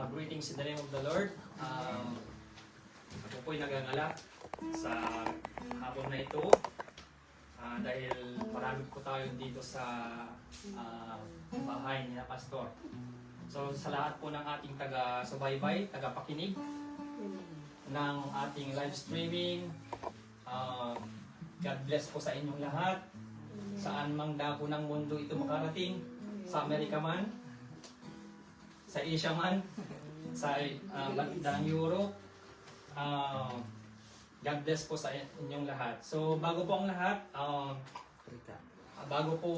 Greetings in the name of the Lord. Ako po'y nagangalak sa hapon na ito dahil marami po tayo dito sa bahay ni Pastor. So sa lahat po ng ating taga-subaybay, taga-pakinig ng ating live streaming, God bless po sa inyong lahat. Saan mang dako ng mundo ito makarating, sa Amerika man, sa Asia man, sa bandang Europe, God bless po sa inyong lahat. So bago po ang lahat, bago po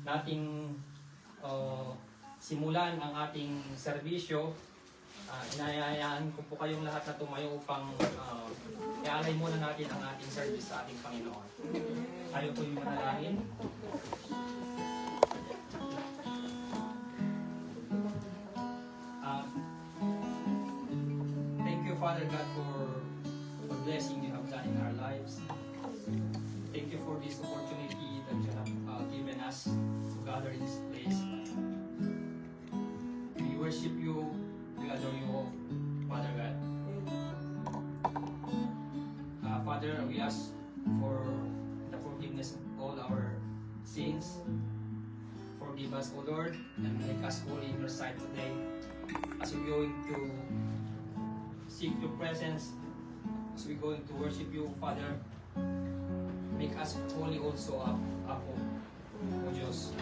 nating simulan ang ating serbisyo, inayayaan ko po kayong lahat na tumayo upang ialay muna natin ang ating service sa ating Panginoon. Tayo po yung manalangin. Thank you, Father God, for the blessing you have done in our lives. Thank you for this opportunity that you have given us to gather in this place. We worship you, we adore you, Father God. Father, we ask for the forgiveness of all our sins. Forgive us, O Lord, and make us holy in your sight today. As we're going to seek your presence, as we're going to worship you, Father, make us holy also, Apo, O Diyos.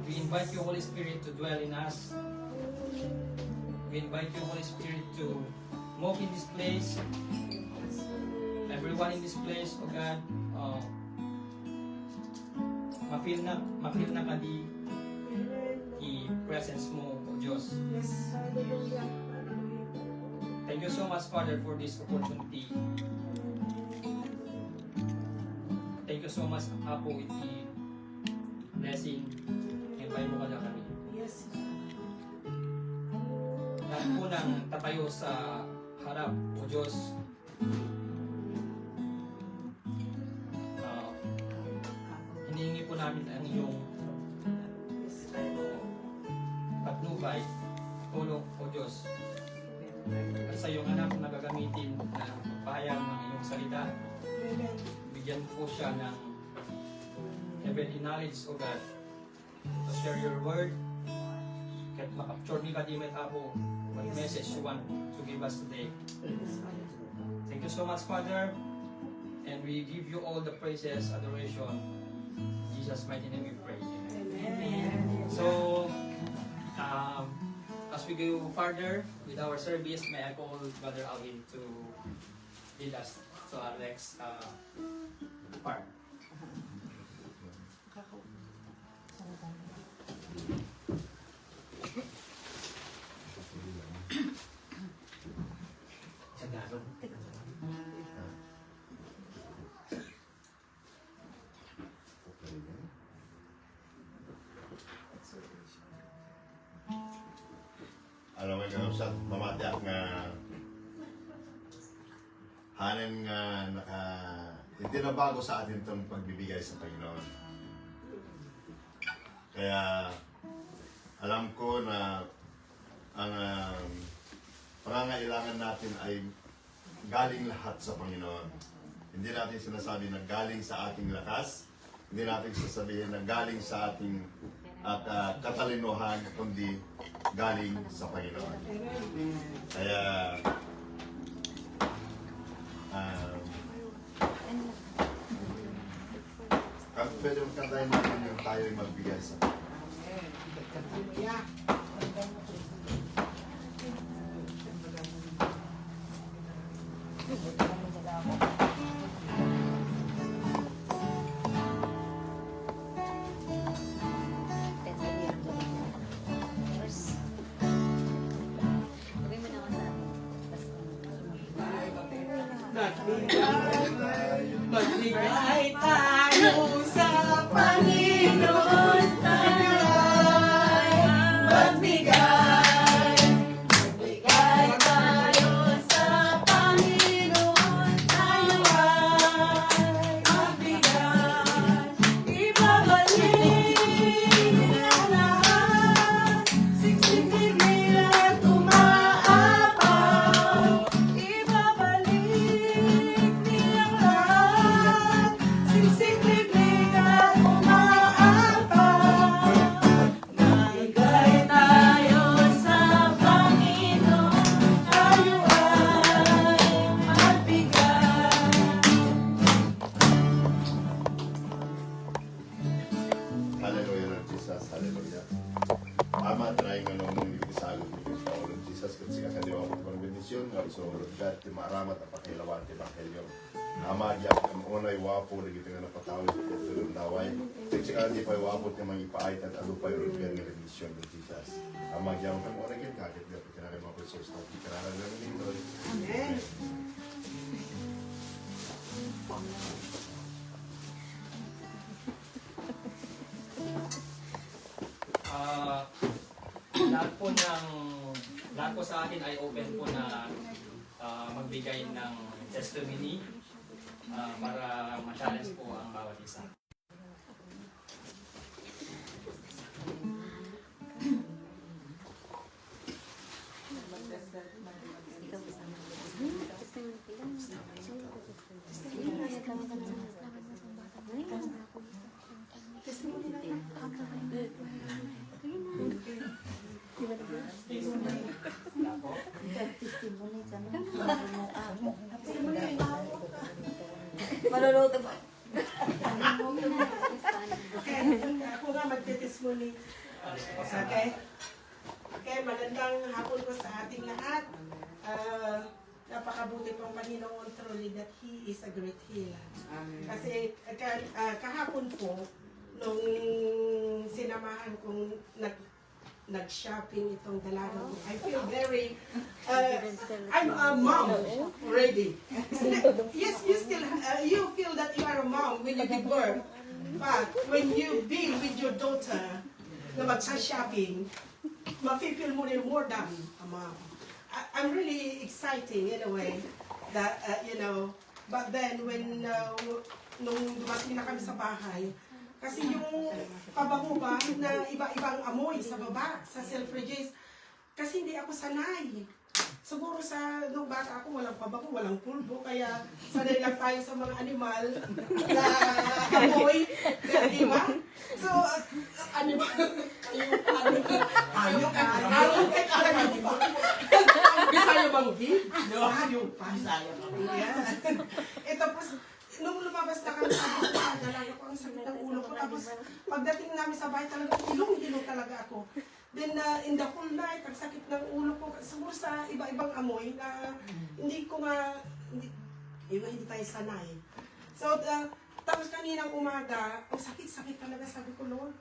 We invite you, Holy Spirit, to dwell in us. We invite you, Holy Spirit, to move in this place. Everyone in this place, O God, ma-feel na kadi i-presence mo, O Diyos. Thank you so much, Father, for this opportunity. Thank you so much, Apo, iti blessing. Invite mo kada kami. Yes. Lahat po nang tatayo sa harap, O Diyos. Hinihingi po namin ang iyong patnubay, tulong, O Diyos. At sa iyong anak na gagamitin na pahayag ng iyong salita, bigyan po siya ng heavenly knowledge, O God, to share your word. Kahit makapture ni Kadimet Apo, what message you want to give us today. Thank you so much, Father, and we give you all the praises, adoration. In Jesus' mighty name we pray. Amen. So, as we go further with our service, may I call Brother Alvin to lead us to our next part. Alam mo nga sa mamatiak nga hanin nga hindi na bago sa atin itong pagbibigay sa Panginoon. Kaya alam ko na ang pangangailangan natin ay galing lahat sa Panginoon. Hindi natin sinasabi na galing sa ating lakas, hindi natin sasabihin na galing sa ating katalinuhan, kundi galing sa Panginoon. Kaya pwede mong kantayin natin yung tayo'y magbigay sa Magbigay tayo sa Panginoon tayo ay magbigay. Magbigay tayo sa Panginoon tayo ay magbigay. Ibabalik ang lahat. niya. Ama, try nga nung hindi isagot ni Paulong Jesus, kasi kakadiwa ko pang bendisyon, nga isurod God, ti maramat at pakilawan, ti Evangelyo. Ama, diyak, ang unay wapo, lagi nga napatawid, ti tulong daway. Kasi ka hindi pa wapo, ti mga ipaayt at alupay, urod God nga bendisyon ni Jesus. Ama, diyak, ang unay gin kakit, diyak, kinakit mga presos, na di kanakal nga nito. Amen. Lahat po sa akin ay open po na magbigay ng testimony para ma-challenge po ang bawat isa. Maluluto ba? Okay, ako nga magte-testimony. Okay? Okay, magandang hapon po sa ating lahat. Napakabuti pong Panginoon, truly that He is a great healer. Kasi kahapon po, nung sinamahan kong nag-shopping itong dalaga ko, I feel very, I'm a mom already. Yes, you still, you feel that you are a mom when you give birth. But when you be with your daughter na magsa-shopping, ma-feel mo rin more than a mom. I'm really exciting in a way that, you know, but then when, nung dumating na kami sa bahay, kasi yung pabango ba na iba-ibang amoy sa baba, sa self-register, kasi hindi ako sanay. Siguro nung bata ako, walang pabango, walang pulbo, kaya sanay lang tayo sa mga animal na amoy, di ba? So, animal, ayok, Bisaya bang di? Ayok pa. Ito po, nung lumabas na kami sa bahay, nalaga ko ang sakit ng ulo ko. Tapos pagdating namin sa bahay talaga, ilong talaga ako. Then in the whole night, ang sakit ng ulo ko. Siguro sa iba-ibang amoy na hindi ko nga, hindi tayo sanay. So, tapos kaninang umaga, ang sakit-sakit talaga. Sabi ko, Lord,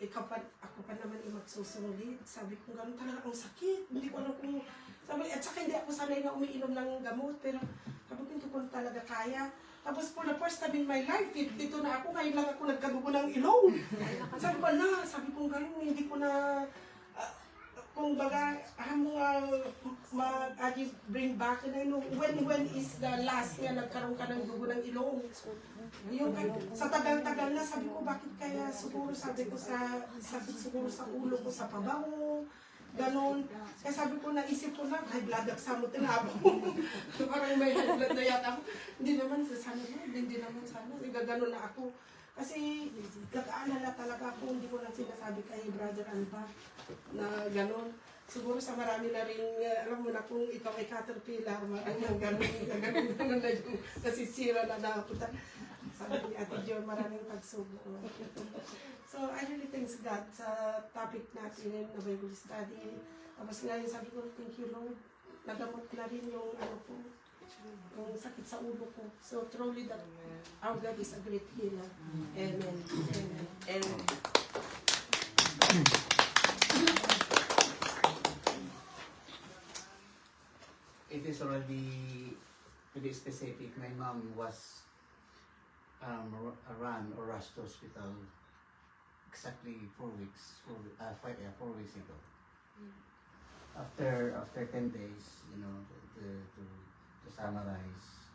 ako pa naman magsusulit. Sabi ko, gano'n talaga ang sakit. Hindi ko alam kung, at saka hindi ako sanay na umiinom ng gamot. Pero sabi ko, hindi ko talaga kaya. Tapos for the first time in my life, dito na ako, ngayon lang ako nagkadugo ng ilong. Sabi ko gano'n, hindi ko na, kung baga, bring back, when is the last nga nagkaroon ka ng dugo ng ilong? Yung, sa tagal-tagal na, sabi ko, bakit kaya siguro, sabi ko, sakit siguro sa ulo ko, sa pabango, ganon. Kaya sabi ko, naisip ko na, high blood sa mo tinabo. Parang may high blood na yata ako. Hindi naman, hindi naman sana, gaganon na ako. Kasi nag-aalala talaga ako, hindi ko lang sinasabi kay Brother Alba na ganon. Siguro sa marami na rin, alam mo na kung ikaw ay caterpillar, marami ang ganon na yung nasisira na napunta. Sabi ni Ate Jo, maraming pagsubok. So, I really thanks God sa topic natin na Bible study. Tapos ngayon sabi ko, thank you Lord. Nagamot na rin yung yung sakit sa ulo ko. So, truly that our God is a great healer. Amen. Amen. And it is already to be specific. My mom was run or rushed to hospital exactly 4 weeks, 4 weeks ago. After 10 days, you know, to summarize,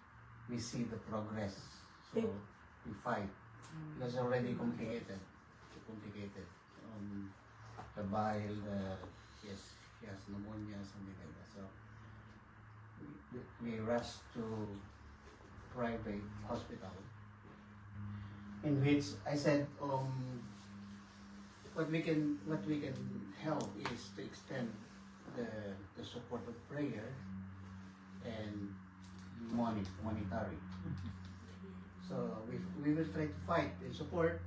we see the progress. So we fight because already complicated. The bile, she has pneumonia, something like that. So we rushed to private hospital, in which I said, what we can help is to extend the support of prayer and monetary. So we will try to fight and support.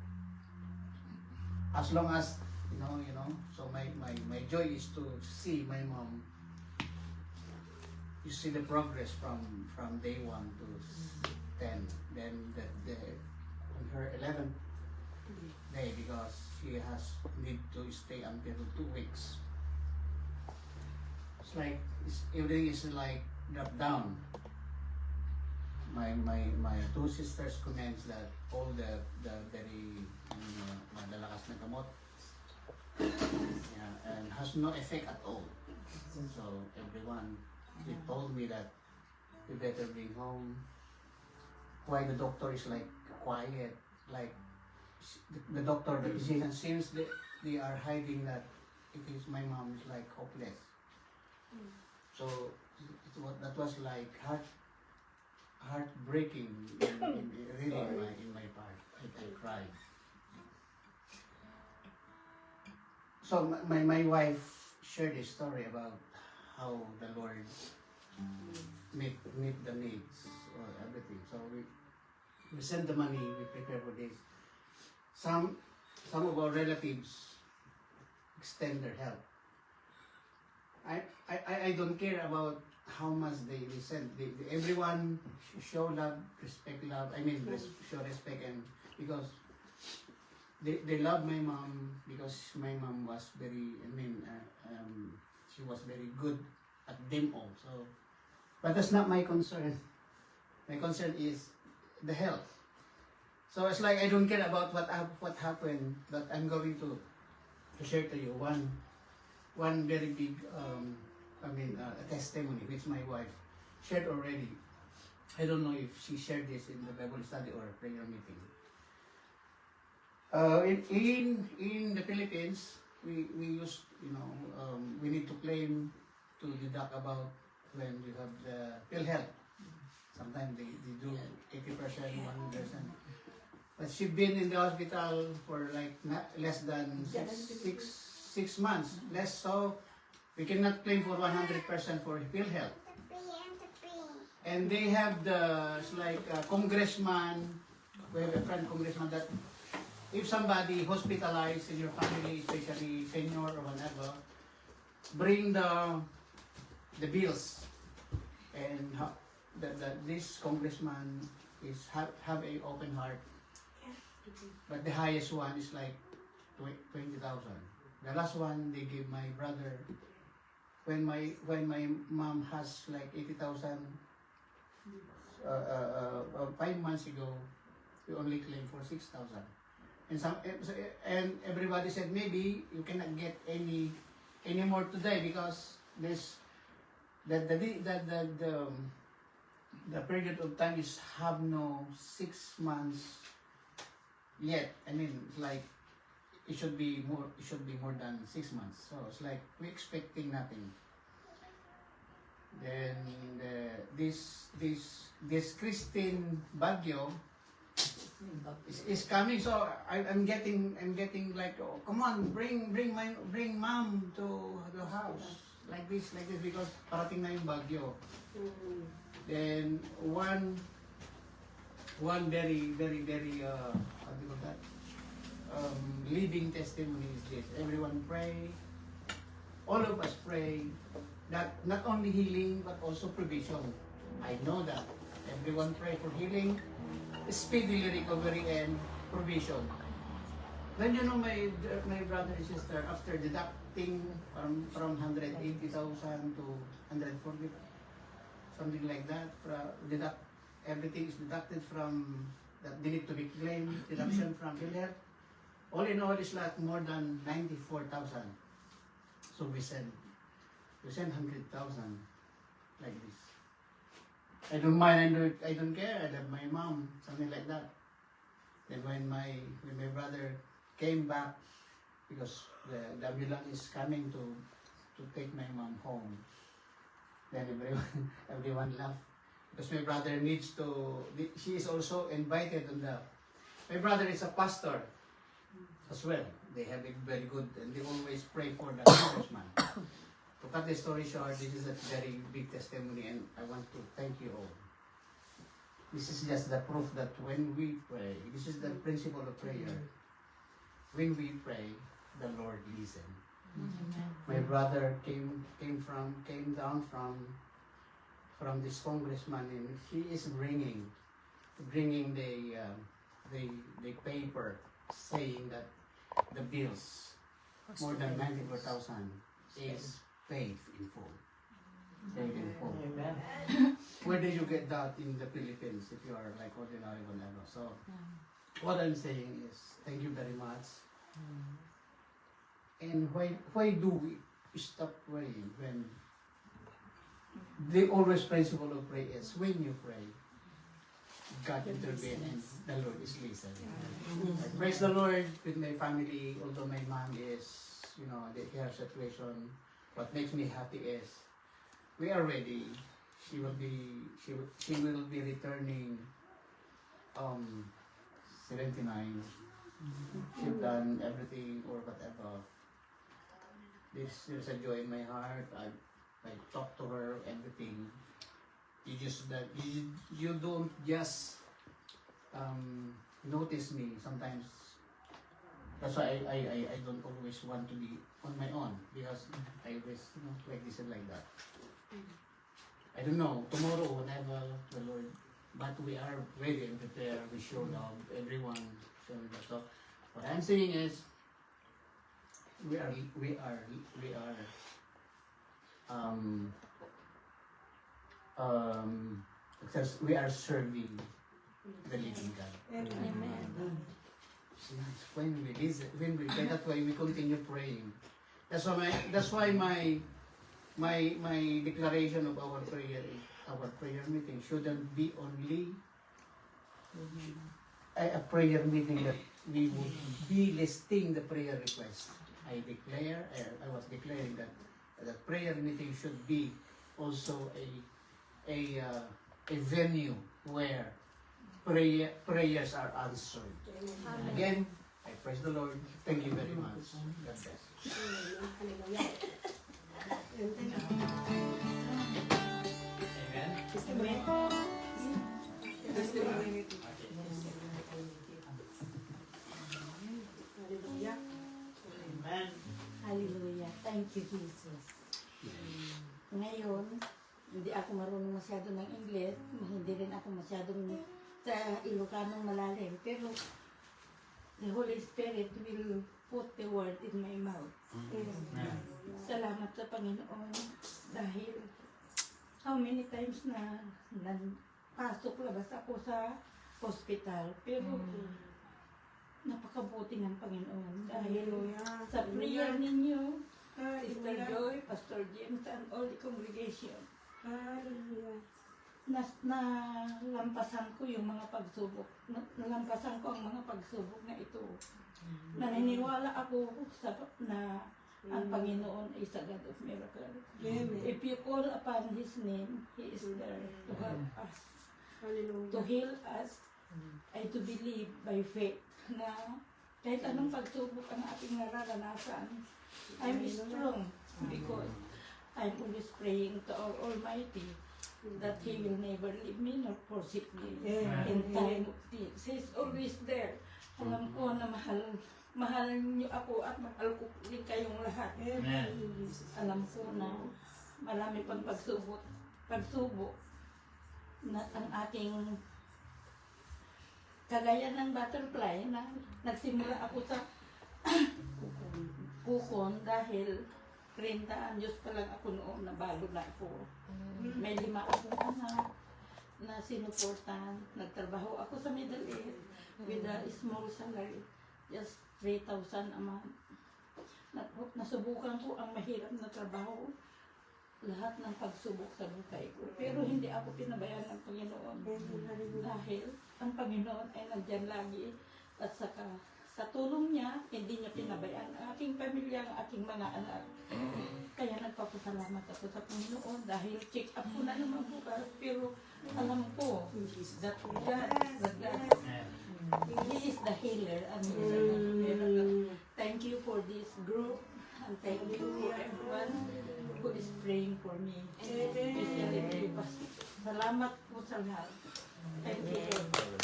as long as you know. So my joy is to see my mom. You see the progress from day 1 to 10. Then on her 11th day, because she has need to stay until 2 weeks. It's like everything is like drop down. My 2 sisters comments that all the very malalakas na gamot, yeah, and has no effect at all. So everyone, they told me that we better bring home. Why the doctor is like quiet, like the doctor, the physician seems they are hiding that it is my mom is like hopeless. So that was like heartbreaking really in my part. I cried. So my wife shared a story about how the Lord meet the needs or everything. So we send the money, we prepare for this. Some of our relatives extend their help. I don't care about how much they send. Everyone show love, respect love. Show respect, and because they love my mom, because my mom was very. She was very good at them all. So, but that's not my concern. My concern is the health. So it's like I don't care about what happened, but I'm going to share to you one very big a testimony which my wife shared already. I don't know if she shared this in the Bible study or prayer meeting. In the Philippines, we used, we need to claim to deduct about when you have the PhilHealth. Sometimes they do 80%, 100%. But she's been in the hospital for like less than six months. Less, so we cannot claim for 100% for PhilHealth. And they have congressman, we have a friend congressman that if somebody hospitalized in your family, especially senior or whatever, bring the bills, and this congressman is have a open heart, but the highest one is like 20,000. The last one they give my brother. When my mom has like 80,000, 5 months ago, we only claim for 6,000. And everybody said maybe you cannot get any more today because this the period of time is have no 6 months yet. Like it should be more than 6 months. So it's like we're expecting nothing. Then this Christine Baguio is coming, so I'm getting like, oh, come on, bring mom to the house like this because parating na yung Baguio. Then one very what do you call that? Living testimony is this. Everyone pray. All of us pray that not only healing but also provision. I know that everyone pray for healing, speedy recovery, and provision. Then my brother and sister, after deducting from 180,000 to 140, something like that, everything is deducted from that they need to be claimed, deduction from PhilHealth. All in all, it's like more than 94,000. So we send 100,000 like this. I don't mind, I don't care. I love my mom, something like that. Then when my brother came back, because the ambulance is coming to take my mom home, then everyone laughed. Because my brother needs to, she is also invited on my brother is a pastor as well. They have it very good and they always pray for the congressman. To cut the story short, this is a very big testimony and I want to thank you all. This is just the proof that when we pray, this is the principle of prayer. when we pray, the Lord listen. My brother came down from this congressman, and he is bringing the paper saying that the bills more than 94,000 is paid in full. Paid in full. Where did you get that in the Philippines if you are like ordinary whatever? So what I'm saying is thank you very much. And why do we stop praying when the always principle of prayer is when you pray, God intervenes and the Lord is listening. I praise the Lord with my family, although my mom is, her situation. What makes me happy is we are ready. She will be returning 79. She's done everything or whatever. There's a joy in my heart. I talk to her, everything. You don't just notice me sometimes. That's why I don't always want to be on my own because I always like this and like that. I don't know, tomorrow whenever the Lord, but we are ready and prepared. We showed up, everyone showed up. So what I'm saying is we are serving the living God. Amen. When we listen, when we pray, that's why we continue praying. That's why my declaration of our prayer meeting shouldn't be only a prayer meeting that we would be listing the prayer request. I was declaring that the prayer meeting should be also a venue where prayers are answered. Again, I praise the Lord. Thank you very much. God bless. Amen. Hallelujah. Hallelujah. Thank you, Jesus. Ngayon, hindi ako marunong masyado ng English, hindi rin ako masyadong sa Ilocanong malalim, pero the Holy Spirit will put the word in my mouth. Salamat sa Panginoon dahil how many times na pasok labas ako sa hospital, pero napakabuti ng Panginoon dahil sa prayer ninyo, Sister Joy, Pastor James, and all the congregation, nalampasan ko yung mga pagsubok. Nalampasan ko ang mga pagsubok na ito. Naniniwala ako na ang Panginoon is a God of miracle. If you call upon His name, He is there to help us, to heal us, and to believe by faith na kahit anong pagsubok ang ating nararanasan, I'm strong because I'm always praying to our Almighty that He will never leave me nor forsake me in time of need. He's always there. Alam ko na mahal niyo ako at mahal ko din kayong lahat. Alam ko na marami pang pagsubok na ang ating kagaya ng butterfly na nagsimula ako sa kukon dahil 30 anyos pa lang ako noon, nabalo na ako. May 5 akong anak na sinuportan. Nagtrabaho ako sa Middle East with a small salary, just 3,000 a month. Nasubukan ko ang mahirap na trabaho, lahat ng pagsubok sa buhay ko. Pero hindi ako pinabayaan ng Panginoon dahil ang Panginoon ay nandyan lagi at saka sa tulong niya, hindi niya pinabayaan ang aking pamilya, ang aking mga anak. Kaya nagpapasalamat ako sa Panginoon dahil check up ko na naman bukas. Pero alam ko that God, He is the healer and He is the miracle. Thank you for this group and thank you for everyone who is praying for me. Especially to you, Pastor. Salamat po sa lahat. Thank you, Lord.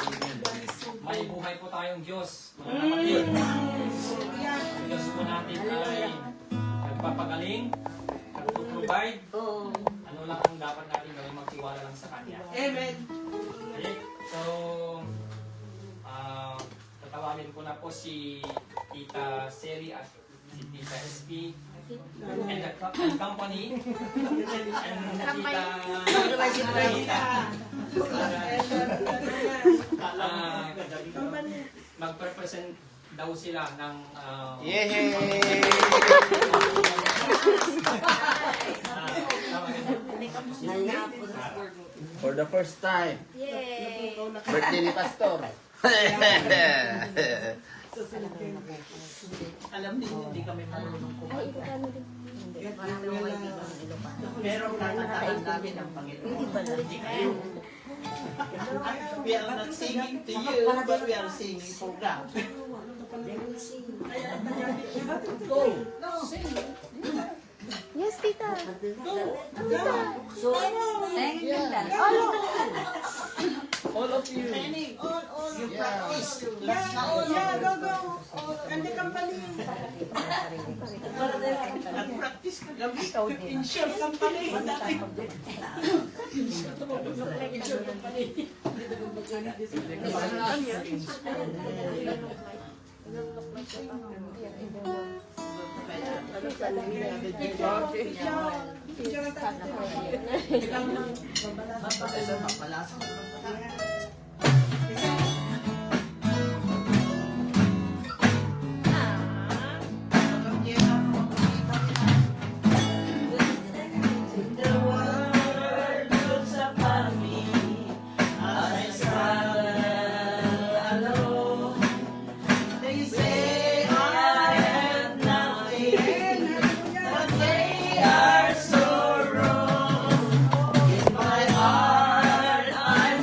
Amen. may buhay po tayong Diyos, mga kapatid. Hallelujah. Ang Diyos po natin ay nagpapagaling, nagpo-provide. Ano lang ang dapat natin gawin, magtiwala lang sa Kanya. Amen. Okay? So, tatawagin ko na po si Tita Seri at si Tita SP and the company and Tita mag-represent daw sila ng For the first time. Yay! Birthday ni Pastor. Alam din, hindi kami marunong Ay, Ilocano din. Pero kakataan namin ang Panginoon. Hindi kayo. We are not singing to you, but we are singing for God. Yes, tita. All of you. You practice. Yeah, go. And the company. Nag-practice ka gabi. Insure company. Insure company. The world looks upon me as I struggle alone. They say I am nothing, but they are so wrong. In my heart, I'm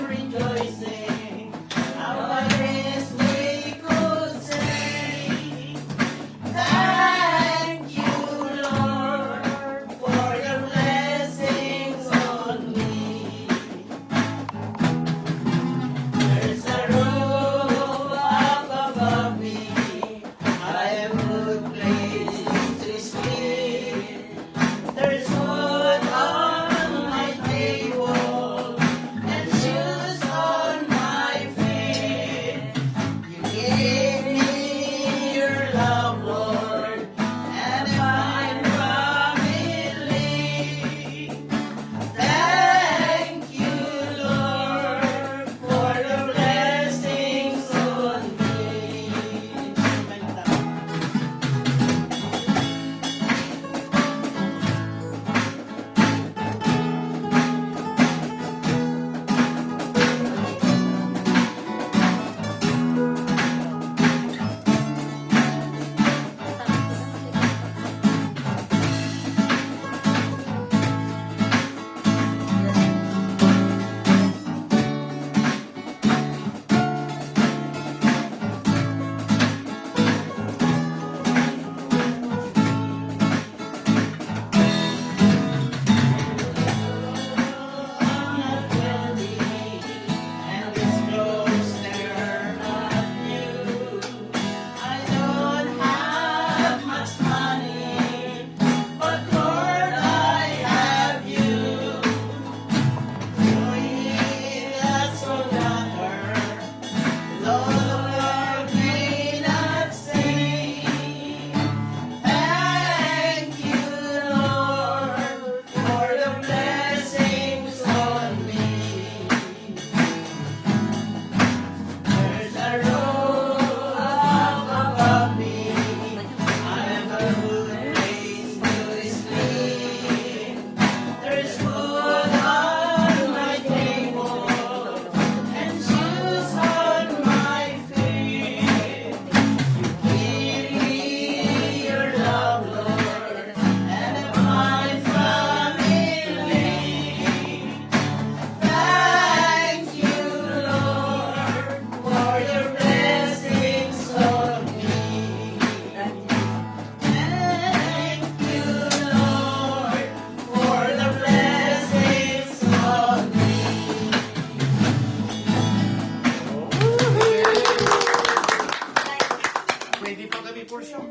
Pwede pa kami for sure.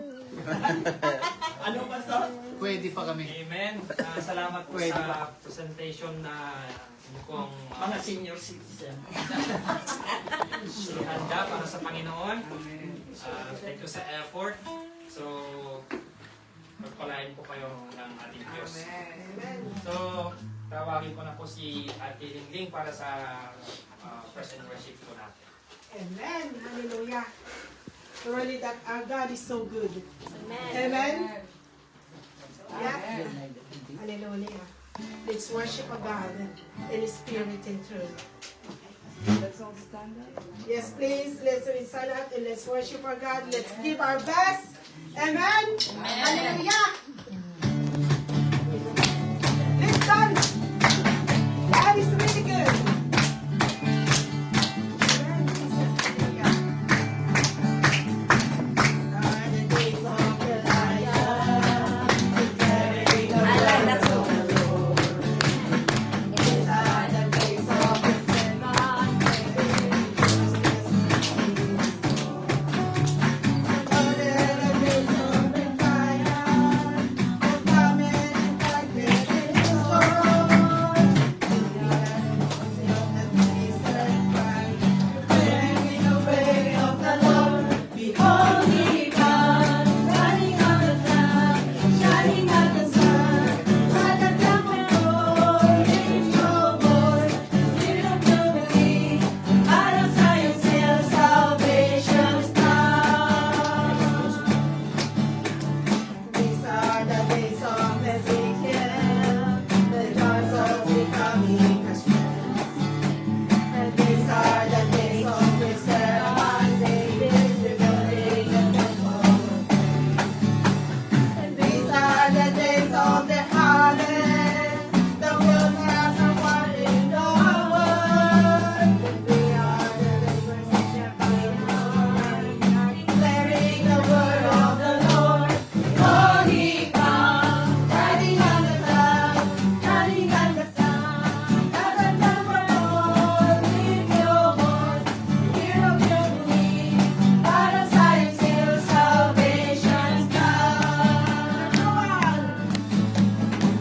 Ano ba to? Pwede pa kami. Amen. Salamat po Pwede sa presentation na inyo pong Mga senior citizen. handa para sa Panginoon. Thank you sa effort. So, magpalain po kayo ng ating Diyos. So, tawagin ko na po si Ate Lingling para sa praise and worship po natin. Amen. Hallelujah. Truly that our God is so good. Amen. Amen. Yeah. Hallelujah. Let's worship our God in spirit and truth. Let's all stand up. Yes, please. Let's stand up and let's worship our God. Let's give our best. Amen. Hallelujah. Let's dance. God is really good. Amen. Jesus. Hallelujah. Are the days of Elijah, declaring the word of the Lord. These are the days of the These are the days of Ezekiel, the joys of becoming Christians. And these are the days of Israel and David rebuilding the temple. And these are the days of the harvest, the wilderness of watering the world. And we are the laborers of the vineyard, declaring the word of the Lord. Holy come, riding on the clouds, riding on the sun. At the temple, Lord, lift your voice, hear of jubilee. Out of Zion's hill, salvation's come.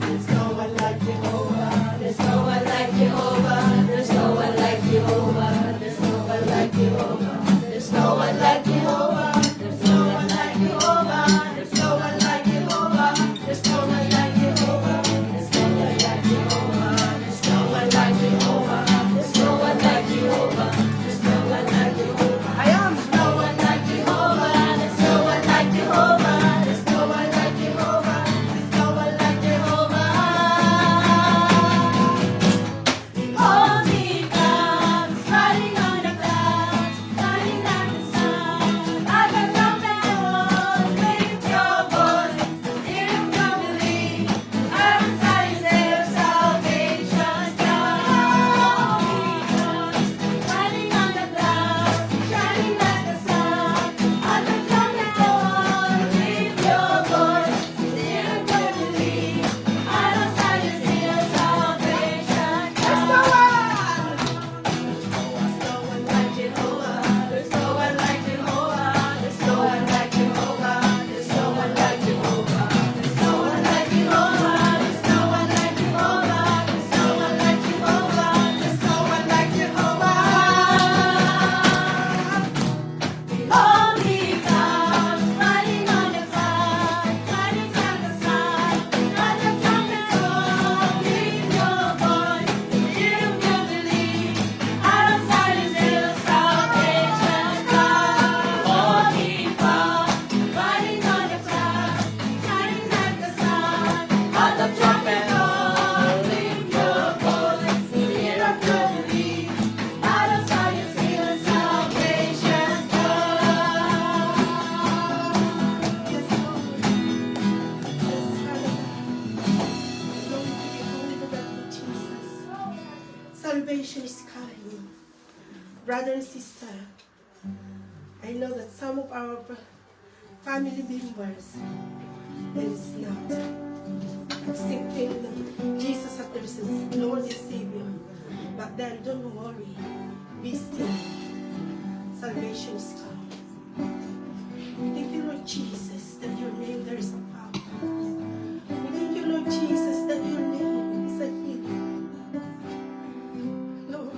There's no one like Jehovah. There's no one like Jehovah. There's no one like Jehovah. There's no one like Jehovah. There's no one like Jehovah. There's no one like Jehovah. There's no one like Jehovah. There's no one like Jehovah. There's no one like Jehovah. There's no one like Jehovah. There's no one like Jehovah. There's no one like Jehovah. I am no one like Jehovah. There's no one like Jehovah. There's no one like Jehovah. There's no one like Jehovah. Holy God, riding on the clouds, riding on the sun. I can come down, lift your voice, hear of jubilee. Out of Zion's hill, salvation's come. Riding on the clouds, shining like the sun. I can come down, lift your voice, hear of jubilee. Out of Zion's hill, salvation's come. There's no one like Jehovah. There's no one like Jehovah. There's no one like Jehovah. There's no one like Jehovah. There's no one like Jehovah. There's no one like Jehovah. There's no one like Jehovah. There's no one like Jehovah. Holy God, riding on the clouds, riding on the sun. At the trumpet call, lift your voice, hear of jubilee. Out of Zion's hill, salvation's come. Holy God, riding on the clouds, shining like the sun. At the trumpet call, lift your voice, hear of jubilee. Out of Zion's hill, salvation's come. Yes, Lord. Yes, Father God. Glory to be holy, the God of Jesus. Salvation is coming. Brother and sister, I know that some of our family members is not accepting Jesus as their Lord and Savior. But then don't worry. Be still. Salvation is coming. Jesus, that your name there is a power. We thank you, Lord Jesus, that your name is a healing. Lord,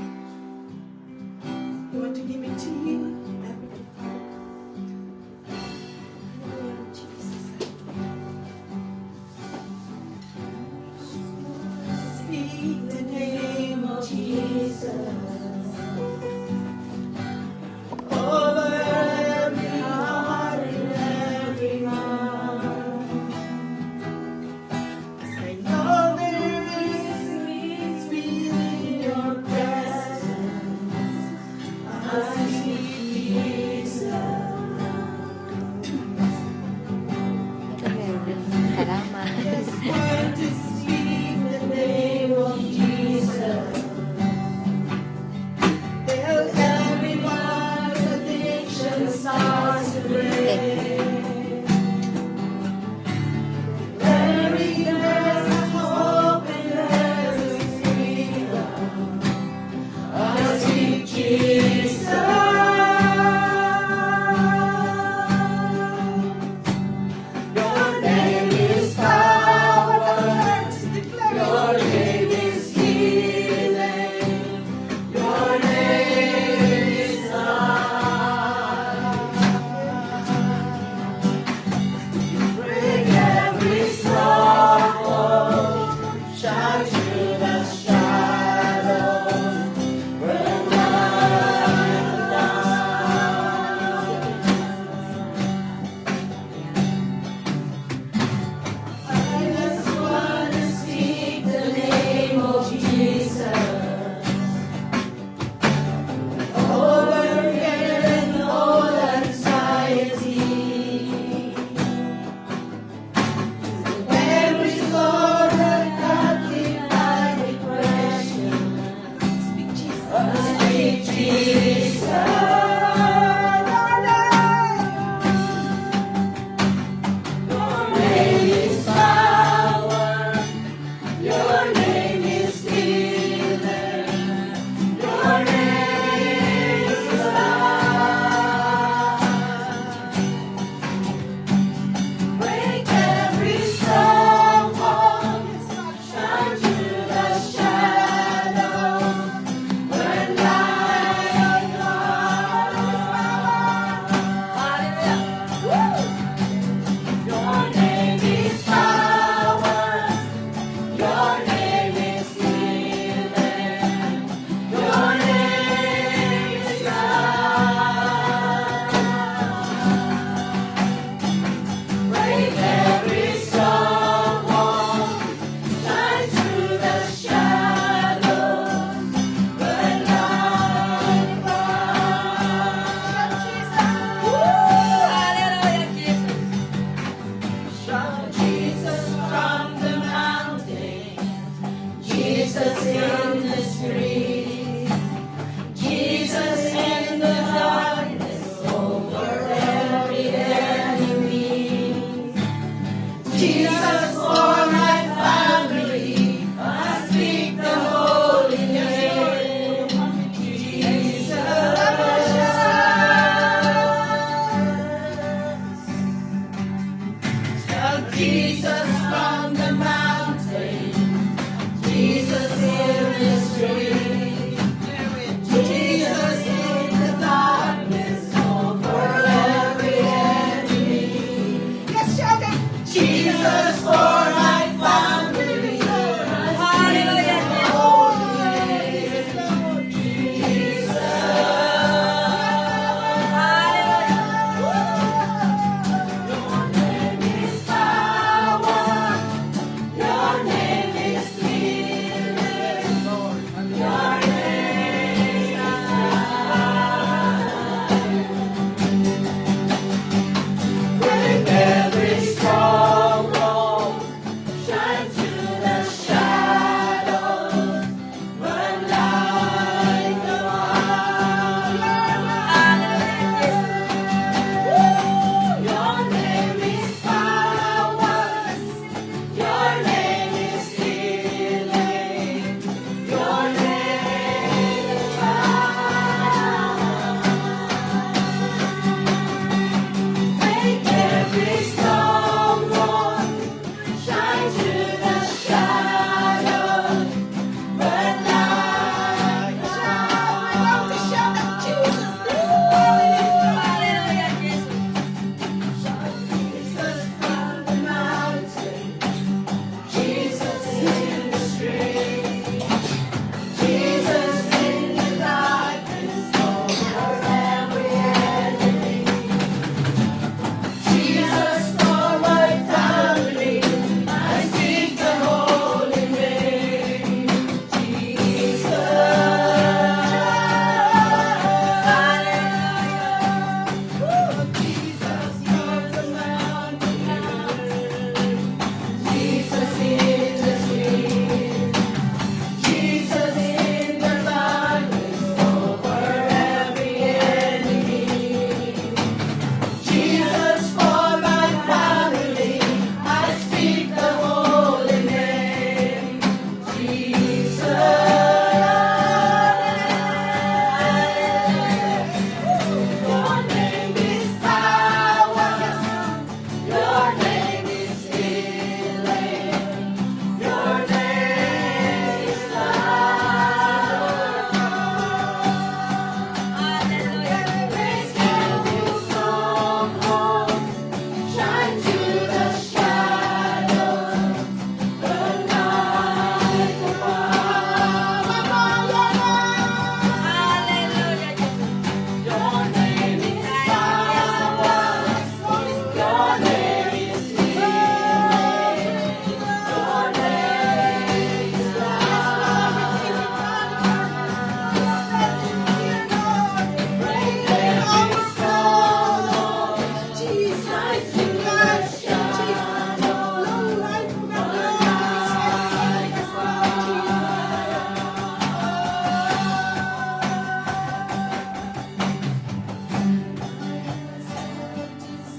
we want to give it to you. Everything, Father. Hallelujah, Lord Jesus. Speak the name of Jesus. Over every heart and every mind. 'Cause I know there is sweet in your presence. I see Jesus. Salamat. Just want to speak the name of Jesus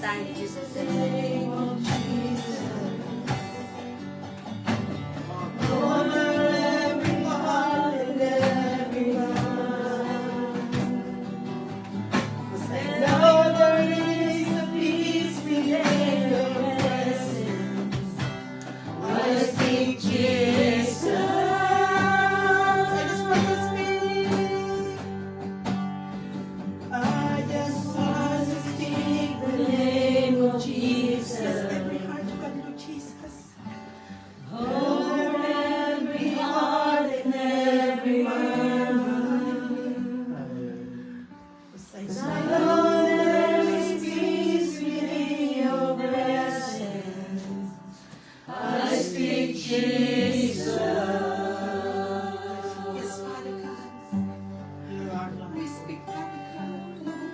Thank you. the name of Jesus. Over every heart and every mind. 'Cause I know there is a peace within your presence. I speak Jesus. I just want to speak. I just want to speak the name of Jesus. Every heart to God, Lord Jesus. Over every heart and every mind. 'Cause I know there is peace within your presence. I speak Jesus. Yes, Father God. We speak, Father God.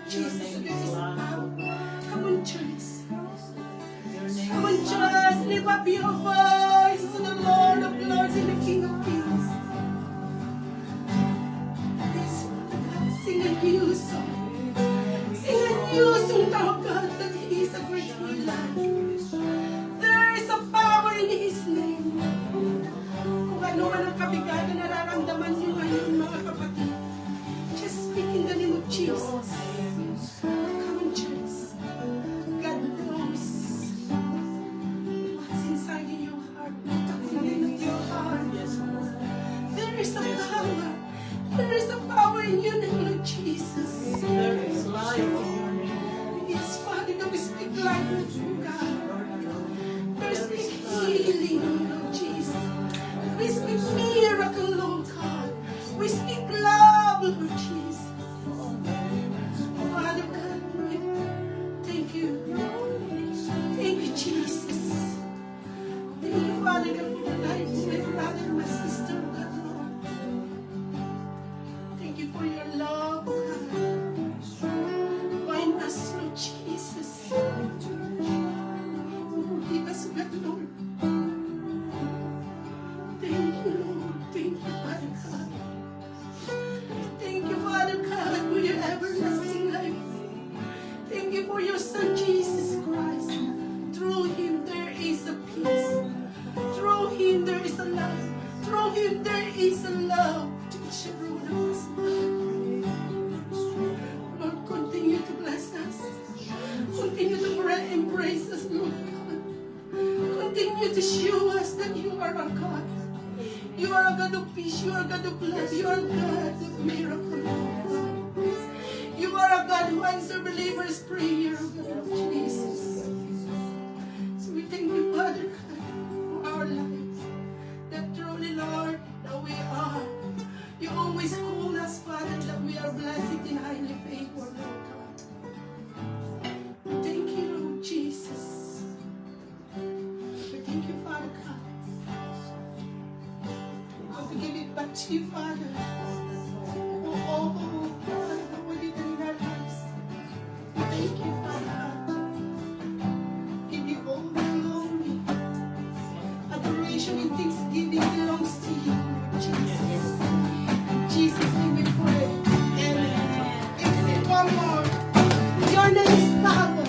Jesus, there is power. Come on, church. Come on, church. Lift up your voice to the Lord of Lords and the King of Kings. Yes, Father God. Sing a new song. Sing a new song to our God that He is a great healer. There is a power in His name. Kung ano man ang kabigat na nararamdaman niyo ngayon, mga kapatid, just speak in the name of Jesus. Come on, church. God knows what's inside in your heart, what's in your heart. There is a power. There is a power in your name, Lord Jesus. There is life in your name. Yes, Father, God, we speak life to God. We speak healing, Lord Jesus. We speak miracle, Lord God. We speak love, Lord Jesus. Father God, thank you. Thank you, Jesus. Thank you, Father God, for the life of my brother and my sister, God, Lord. Thank you for your love, God. Find us, Lord Jesus. Give us, God, Lord. Thank you, Lord. Thank you, Father God. Thank you, Father God, for your everlasting life. Thank you for your Son, Jesus Christ. Through Him there is a peace. Through Him there is a life. Through Him there is a love to show us. Lord, continue to bless us. Continue to embrace us, Lord God. Continue to show us that you are our God. You are a God of peace. You are a God of love. You are a God of miracle. You are a God who answers believers' prayer, God of Jesus. So we thank you, Father God, for our lives. That truly, Lord, that we are. You always call us, Father, that we are blessed and highly favored, Lord God. Thank you, Lord Jesus. We thank you, Father God. I want to give it back to you, Father. Oh, Father, what you did in our lives. Thank you, Father God. Give you all the glory. Adoration and thanksgiving belongs to you, Lord Jesus. In Jesus' name we pray. Amen. And one more. Your name is power.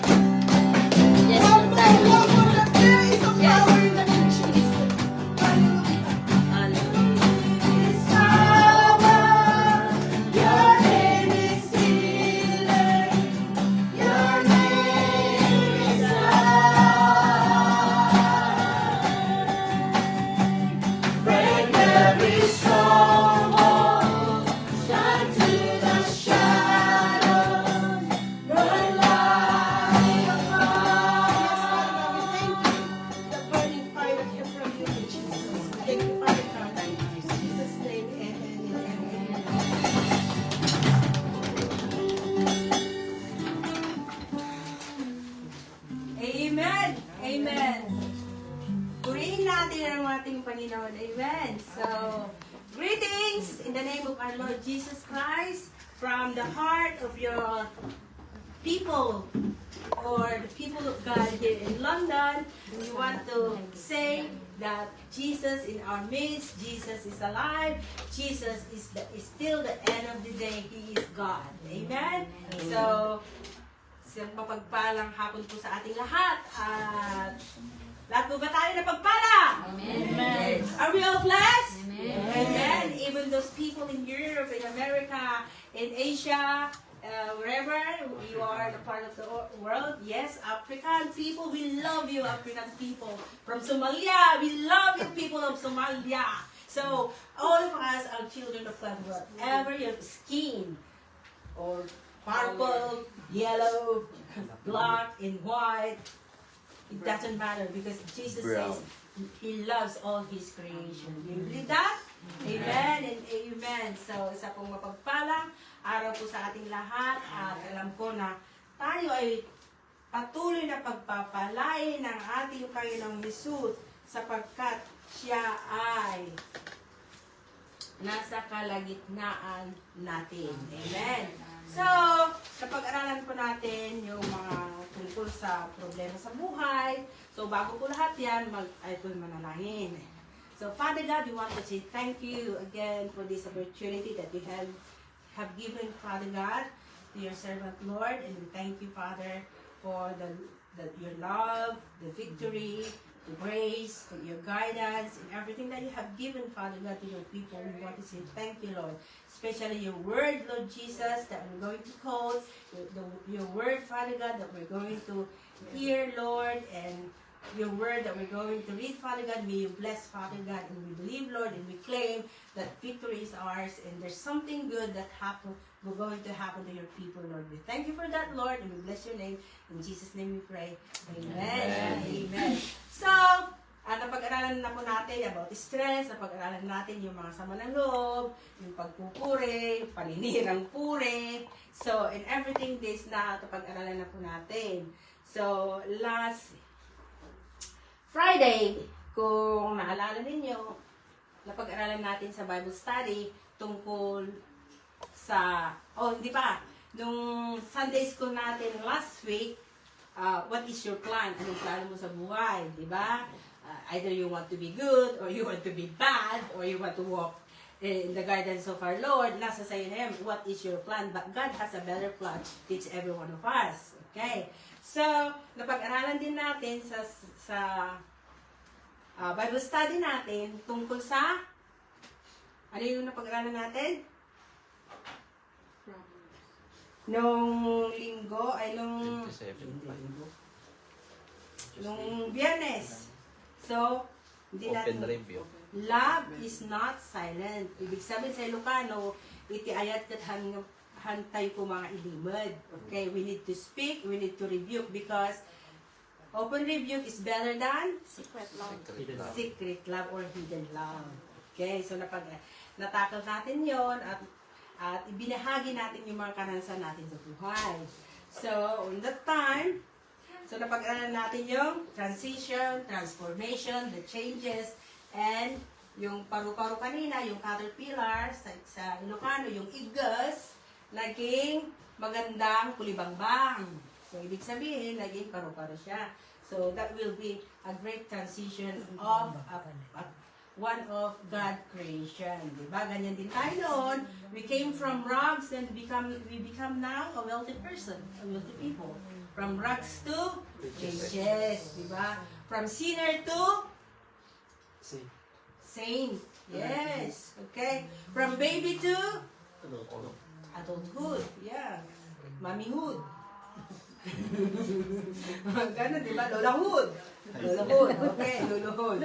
Yes, One Lord. more, one more. That there is a Yes. power in the name of Jesus. Hallelujah. Hallelujah. It's power. Your name is healer. Your name is love. Break every stronghold. Shine through the shadows. Burn like a fire. The burning fire came from you, Jesus. Thank you, Father God. In Jesus' name, amen and amen. Amen! Amen! Purihin natin ang ating Panginoon. Amen! So, greetings in the name of our Lord Jesus Christ from the heart of your people or the people of God here in London. We want to say that Jesus in our midst, Jesus is alive, Jesus is still the end of the day, He is God. Amen? So Isang mapagpalang hapon po sa ating lahat. At lahat po ba tayo napagpala? Amen. Are we all blessed? Amen. Even those people in Europe, in America, in Asia, wherever you are the part of the world, yes, African people, we love you, African people. From Somalia, we love you, people of Somalia. So, all of us are children of God, whatever your skin, or purple, yellow, black, and white, it doesn't matter because Jesus says He loves all His creation. Do you believe that? Amen and amen. So, isa pong mapagpalang araw po sa ating lahat at alam ko na tayo ay patuloy na pagpapalain ng ating Panginoong Hesus sapagkat Siya ay nasa kalagitnaan natin. Amen. So, napag-aralan po natin yung mga tungkol sa problema sa buhay. So, bago po lahat yan, ay po manalangin. So, Father God, we want to say thank you again for this opportunity that you have given, Father God, to your servant, Lord. And we thank you, Father, for your love, the victory, the grace, your guidance, and everything that you have given, Father God, to your people. We want to say thank you, Lord. Especially your word, Lord Jesus, that we're going to quote, your word, Father God, that we're going to hear, Lord, and your word that we're going to read, Father God. May you bless, Father God, and we believe, Lord, and we claim that victory is ours, and there's something good that we're going to happen to your people, Lord. We thank you for that, Lord, and we bless your name. In Jesus' name we pray. Amen. Amen. So, napag-aralan na po natin about stress, napag-aralan natin yung mga sama ng loob, yung pagpupuri, paninirang puri. So, in everything this na napag-aralan na po natin. So, last Friday, kung naalala ninyo, napag-aralan natin sa Bible study tungkol sa, hindi pa, nung Sunday school natin last week, what is your plan? Anong plano mo sa buhay? Diba? Either you want to be good, or you want to be bad, or you want to walk in the guidance of our Lord. Nasa sa'yo na yun, what is your plan? But God has a better plan to each every one of us. Okay? So, napag-aralan din natin sa Bible study natin tungkol sa, ano yung napag-aralan natin? Nung linggo, ay nung Biyernes. So, hindi natin, love is not silent. Ibig sabihin sa Ilocano, iti ayat kat hantay ko mga ilimad. Okay, we need to speak, we need to rebuke because open rebuke is better than Secret love. secret love or hidden love. Okay, so natakal natin yon at ibinahagi natin yung mga karanasan natin sa buhay. So, on that time, so napag-aralan natin yung transition, transformation, the changes, and yung paru-paro kanina, yung caterpillar, sa Ilocano, yung igas, naging magandang kulibangbang. So, ibig sabihin, naging paru-paro siya. So, that will be a great transition of one of God creation. Diba? Ganyan din tayo noon. We came from rags and we become now a wealthy person, a wealthy people. From rags to riches. Diba? From sinner to saint. Yes. Okay. From baby to adulthood. Yeah. Mommyhood. Ganon, di ba? Lolahood. Lolahood. Okay, lolahood.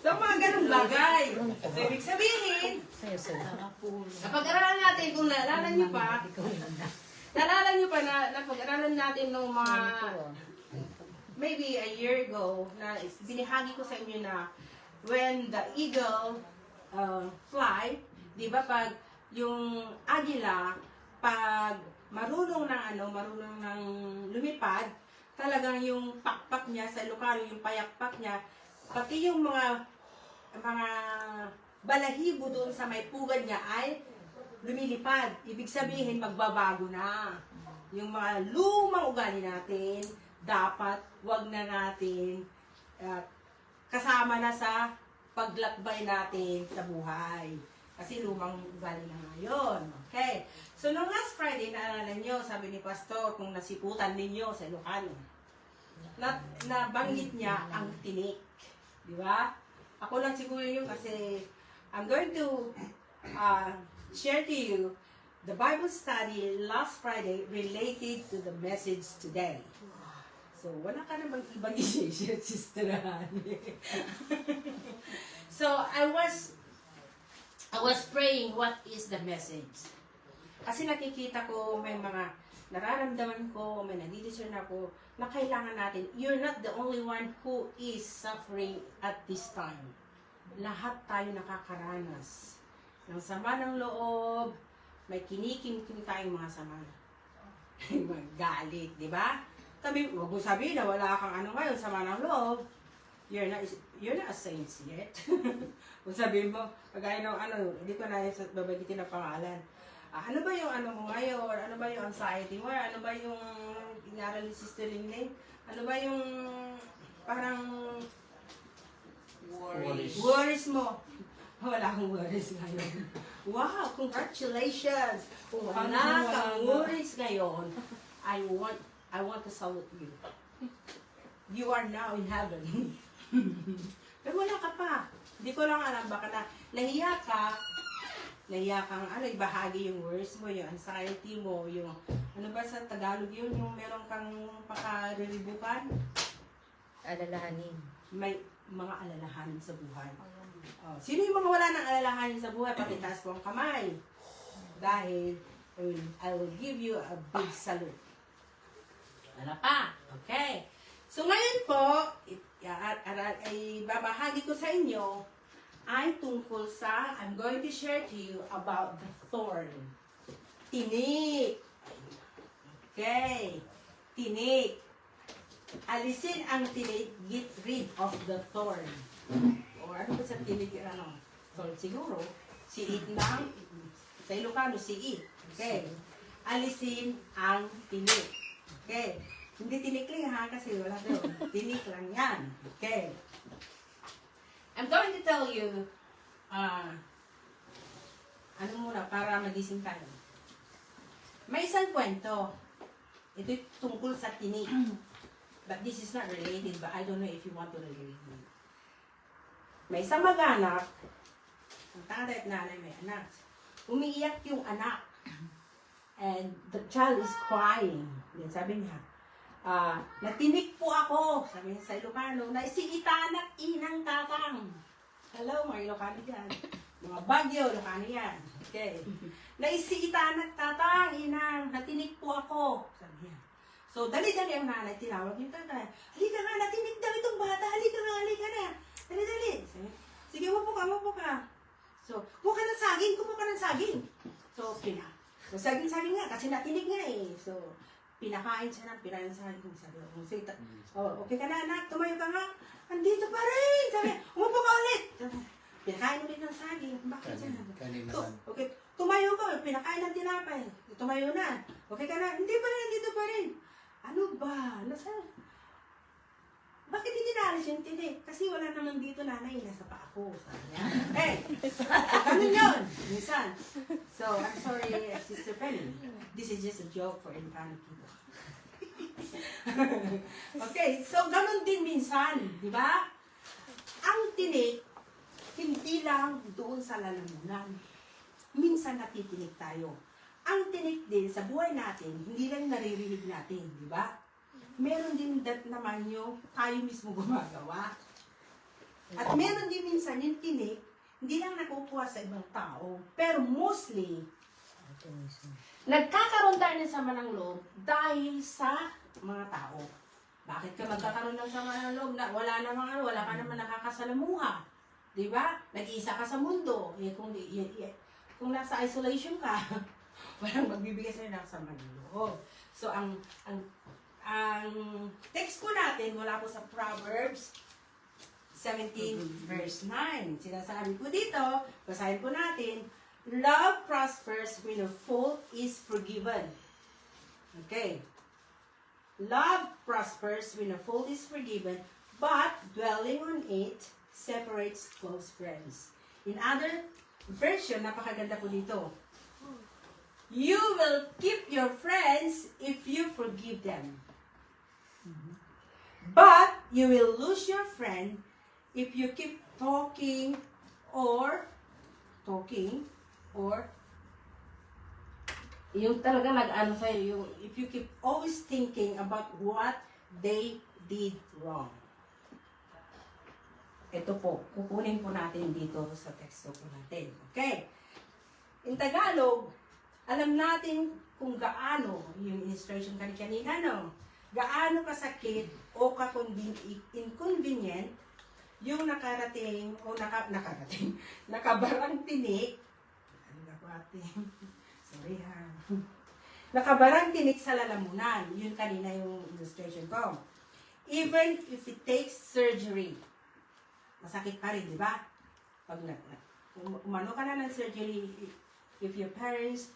So, mga ganong bagay. So, ibig sabihin, napag-aralan natin, kung naalala nyo pa na napag-aralan natin nung mga, maybe a year ago, na binihagi ko sa inyo na when the eagle fly, di ba, pag yung agila, pag marunong ng lumipad, talagang yung pakpak niya sa Ilocano, yung payakpak niya, pati yung mga balahibo doon sa may pugad niya ay lumilipad. Ibig sabihin, magbabago na. Yung mga lumang ugali natin, dapat wag na natin kasama na sa paglakbay natin sa buhay. Kasi lumang ugali na ngayon. Okay. So, nung last Friday, naalala nyo, sabi ni Pastor, kung nasiputan ninyo sa Ilocano, nabanggit niya ang tinik. Di ba? Ako lang siguro yun kasi I'm going to share to you the Bible study last Friday related to the message today. So, wala ka namang ibang i-share, Sister Honey. So, I was praying, what is the message? Kasi nakikita ko, may mga nararamdaman ko, may nadidiscern ako, na kailangan natin, you're not the only one who is suffering at this time. Lahat tayo nakakaranas ng sama ng loob, may kinikim-kim tayong mga sama. Mga galit, di ba? Sabi, huwag mo sabihin na wala kang ano ngayon, sama ng loob. You're not a saint yet. Kung sabihin mo, pagkaya ng ano, hindi ko na babagitin na pangalan. Ano ba yung ano mo ngayon? Ano ba yung anxiety mo? Ano ba yung inaral ni Sister Lingling? Ano ba yung parang worries mo? Wala akong worries ngayon. Wow, congratulations! Kung wala kang worries ngayon, I want to salute you. You are now in heaven. Pero wala ka pa. Hindi ko lang alam, baka nahiya kang ano, ibahagi yung worries mo, yung anxiety mo, yung, ano ba sa Tagalog yun, yung meron kang pakariribukan? Alalahanin. May mga alalahanin sa buhay. Oh, sino yung mga wala ng alalahanin sa buhay? Pakitaas ko ang kamay. Dahil, I will give you a big salute. Wala pa. Okay. So ngayon po, ay babahagi ko sa inyo ay tungkol sa, I'm going to share to you about the thorn. Tinik. Okay. Tinik. Alisin ang tinik, get rid of the thorn. O ano ba sa tinik? Ano? Thorn siguro. Siit lang. Sa Ilocano, siit. Okay. Alisin ang tinik. Okay. Hindi tinikling ha, kasi wala doon. Tinik lang yan. Okay. I'm going to tell you, ano muna, para magising tayo. May isang kwento. Ito tungkol sa tinik. But this is not related, but I don't know if you want to relate it. May isang mag-anak, ang tatay at nanay may anak. Umiiyak yung anak. And the child is crying. Then sabi niya, natinik po ako, sabi niya sa Ilocano, naisiitan at inang tatang. Hello, mga Ilocano yan. Mga Bagyo, Ilocano yan. Okay. Naisiitan at tatang, inang, natinik po ako, sabi niya. So, dali-dali ang nanay, tinawag yung tatay. Halika nga, natinik daw itong bata, halika na. Dali-dali. Sige, upo ka. So, kuha ka ng saging, kumuha ka ng saging. So, saging nga, kasi natinig nga eh. So, pinakain siya ng saging. Sabi ko, okay ka na anak, tumayo ka nga. Andito pa rin. Sabi, umupo ka ulit. Pinakain ulit ng saging. Bakit siya? Okay, tumayo ka. Pinakain ng tinapay. Tumayo na. Okay ka na. Hindi pa rin, dito pa rin. Ano ba? Bakit hindi naalis yung tinik? Kasi wala naman dito nanay. Nasa pa ako. Sabi niya. Hey! Ganun yun. Minsan. So, I'm sorry, Sister Penny. This is just a joke for Ilocano people. Okay, so ganun din minsan, di ba? Ang tinik, hindi lang doon sa lalamunan. Minsan natitinig tayo. Ang tinik din sa buhay natin, hindi lang naririnig natin, di ba? Meron din naman yung tayo mismo gumagawa. At meron din minsan yung tinik, hindi lang nakukuha sa ibang tao, pero mostly, nagkakaroon tayo ng sama ng loob dahil sa mga tao. Bakit ka magkakaroon ng sama ng loob na wala ka naman nakakasalamuha? Di ba? Nag-iisa ka sa mundo. Kung nasa isolation ka, walang magbibigay sa'yo ng sama ng loob. So, ang text po natin mula po sa Proverbs 17 verse 9. Sinasabi po dito, basahin po natin, love prospers when a fault is forgiven. Okay. Love prospers when a fault is forgiven, but dwelling on it separates close friends. In other version, napakaganda po dito. You will keep your friends if you forgive them. But you will lose your friend if you keep talking or yung talaga nag-ano sa'yo, yung if you keep always thinking about what they did wrong. Ito po, kukunin po natin dito sa teksto po natin. Okay? In Tagalog, alam natin kung gaano, yung illustration kanina, no? Gaano kasakit o inconvenient yung nakarating o nakabarang tinik. Sorry ha. Nakabarang tinik sa lalamunan. Yun kanina yung illustration ko. Even if it takes surgery. Masakit pa rin, di ba? Pag umano ka na ng surgery, if your parents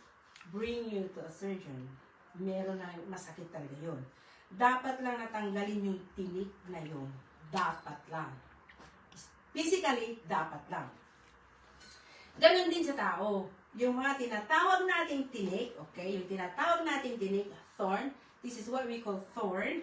bring you to a surgeon, meron na masakit talaga yun. Dapat lang natanggalin yung tinik na yun. Dapat lang. Physically, dapat lang. Ganon din sa tao. Yung mga tinatawag nating tinik, okay? Yung tinatawag nating tinik, thorn. This is what we call thorn.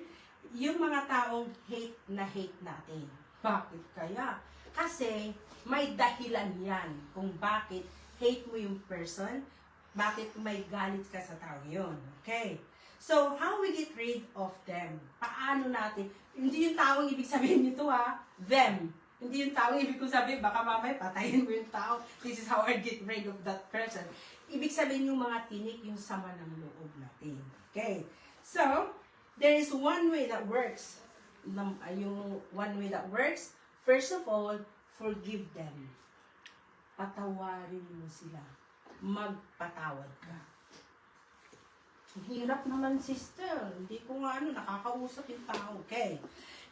Yung mga taong hate na hate natin. Bakit kaya? Kasi may dahilan yan kung bakit hate mo yung person, bakit may galit ka sa tao yun. Okay? So, how we get rid of them? Paano natin? Hindi yung taong ibig sabihin nito ha, them. Hindi yung taong ibig kong sabihin, baka mamay patayin mo yung tao. This is how I get rid of that person. Ibig sabihin yung mga tinik, yung sama ng loob natin. Okay? So, there is one way that works. Yung one way that works, first of all, forgive them. Patawarin mo sila. Magpatawad ka. Hirap naman, sister. Hindi ko nga nakakausap yung tao. Okay.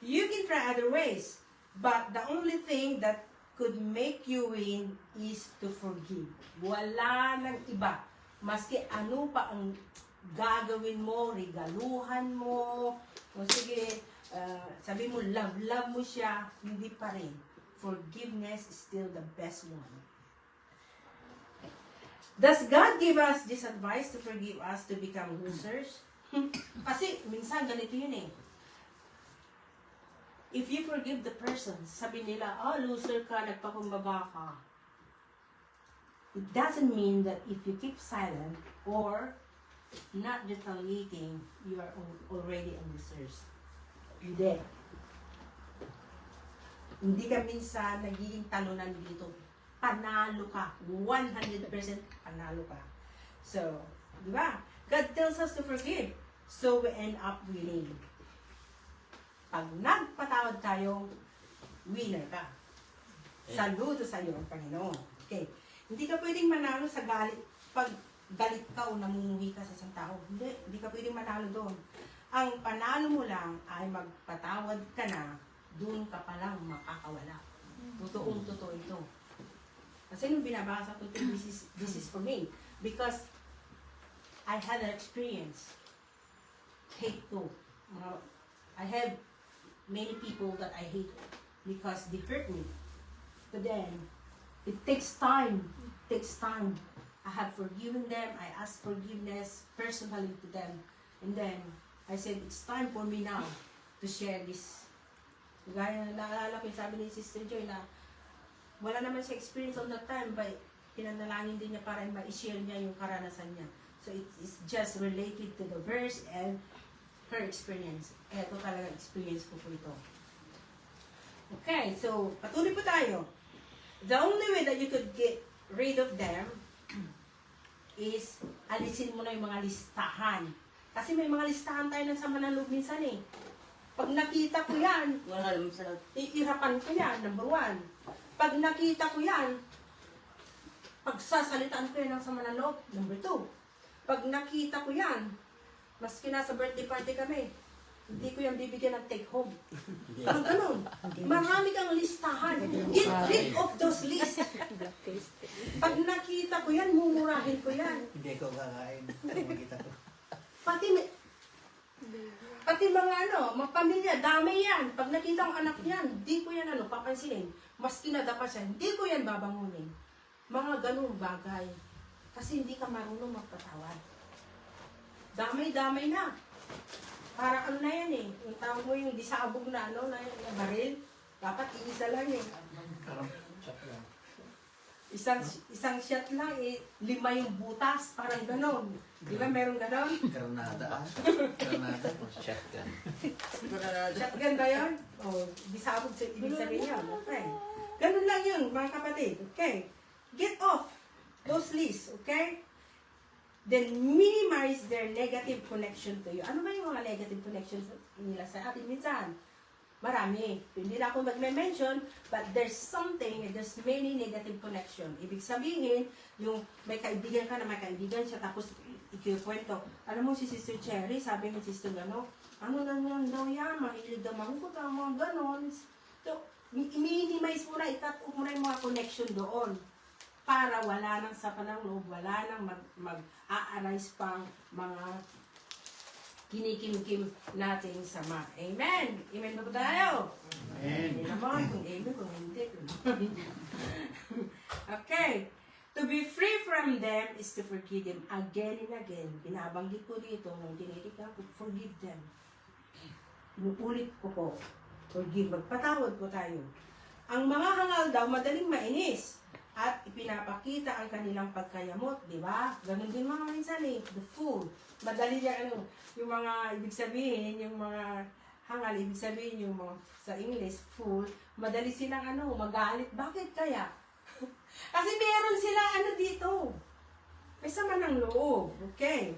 You can try other ways. But the only thing that could make you win is to forgive. Wala nang iba. Maski ano pa ang gagawin mo, regaluhan mo, o sige, sabi mo, love mo siya, hindi pa rin. Forgiveness is still the best one. Does God give us this advice to forgive us to become losers? Kasi minsan ganito yun eh. If you forgive the person, sabi nila, loser ka, nagpakumbaba ka. It doesn't mean that if you keep silent or not retaliating, you are already a loser. Hindi. Hindi ka minsan nagiging talunan dito. Panalo ka. 100% panalo ka. So, di ba? God tells us to forgive. So, we end up winning. Pag nagpatawad tayo, winner ka. Saludo sa iyo, Panginoon. Okay. Hindi ka pwedeng manalo sa galit. Pag galit ka o namumuhi ka sa isang tao, hindi ka pwedeng manalo doon. Ang panalo mo lang ay magpatawad ka na, doon ka palang makakawala. Totoong totoo ito. Kasi nung binabasa ko ito, this is for me. Because I had an experience. Hate ko. I have many people that I hate because they hurt me. But then, it takes time. It takes time. I have forgiven them. I asked forgiveness personally to them. And then, I said, it's time for me now to share this. Gaya na naalala ko, sabi ni Sister Joy na wala naman siya experience on that time, but pinanalangin din niya para ma-share niya yung karanasan niya. So it's just related to the verse and her experience. Ito talaga experience ko po ito. Okay, so patuloy po tayo. The only way that you could get rid of them is alisin mo na yung mga listahan. Kasi may mga listahan tayo ng sama ng loob minsan eh. Pag nakita ko yan, iirapan ko yan, number 1. Pag nakita ko yan, pagsasalitaan ko yan ng sama ng loob, number 2. Pag nakita ko yan, maski nasa birthday party kami, hindi ko yan bibigyan ng take home. Parang ganun. Marami kang listahan. Get rid of those lists. Pag nakita ko yan, mumurahin ko yan. Hindi ko kakain. Makita ko. Pati mga mga pamilya, dami yan. Pag nakita ang anak niyan, di ko yan papansinin. Maski nadapa siya, hindi ko yan babangunin. Mga ganung bagay. Kasi hindi ka marunong magpatawad. Damay-damay na. Para ano na yan eh. Yung tawag mo yung disabog na ano, na baril. Dapat iisa lang eh. Isang shot lang eh, 5 yung butas. Parang ganon. Di ba meron ganon? Granada. Granada. Shotgun. Shotgun ba yun? O, disabog sa ibig sabihin yun. Okay. Ganun lang yun, mga kapatid. Okay. Get off those lists, okay? Then minimize their negative connection to you. Ano ba yung mga negative connections nila sa atin? Minsan, marami. Hindi na ako magme-mention, but there's something, there's many negative connection. Ibig sabihin, yung may kaibigan ka na may kaibigan siya, tapos ikikwento. Alam mo si Sister Cherry, sabi ni Sister ano lang yan daw yan, mahilig daw mahugot ang mga ganon. So, i-minimize mo na, itat mo na yung mga connection doon. Para wala nang sa panang loob, wala nang mag-a-arise pang mga kinikim-kim nating sama. Amen! Amen ba po tayo? Amen! Naman, kung amen, kung hindi. Okay. To be free from them is to forgive them again and again. Binabanggit ko dito, nung tinitignan ko, forgive them. Inuulit ko po, forgive, magpatawad po tayo. Ang mga hangal daw, madaling mainis. At ipinapakita ang kanilang pagkayamot, di ba? Ganun din mga minsan eh, the fool. Madali niya yung mga, ibig sabihin, yung mga hangal, ibig sabihin yung mga, sa English, fool, madali silang magalit. Bakit kaya? Kasi meron sila dito. May sama ng loob, okay?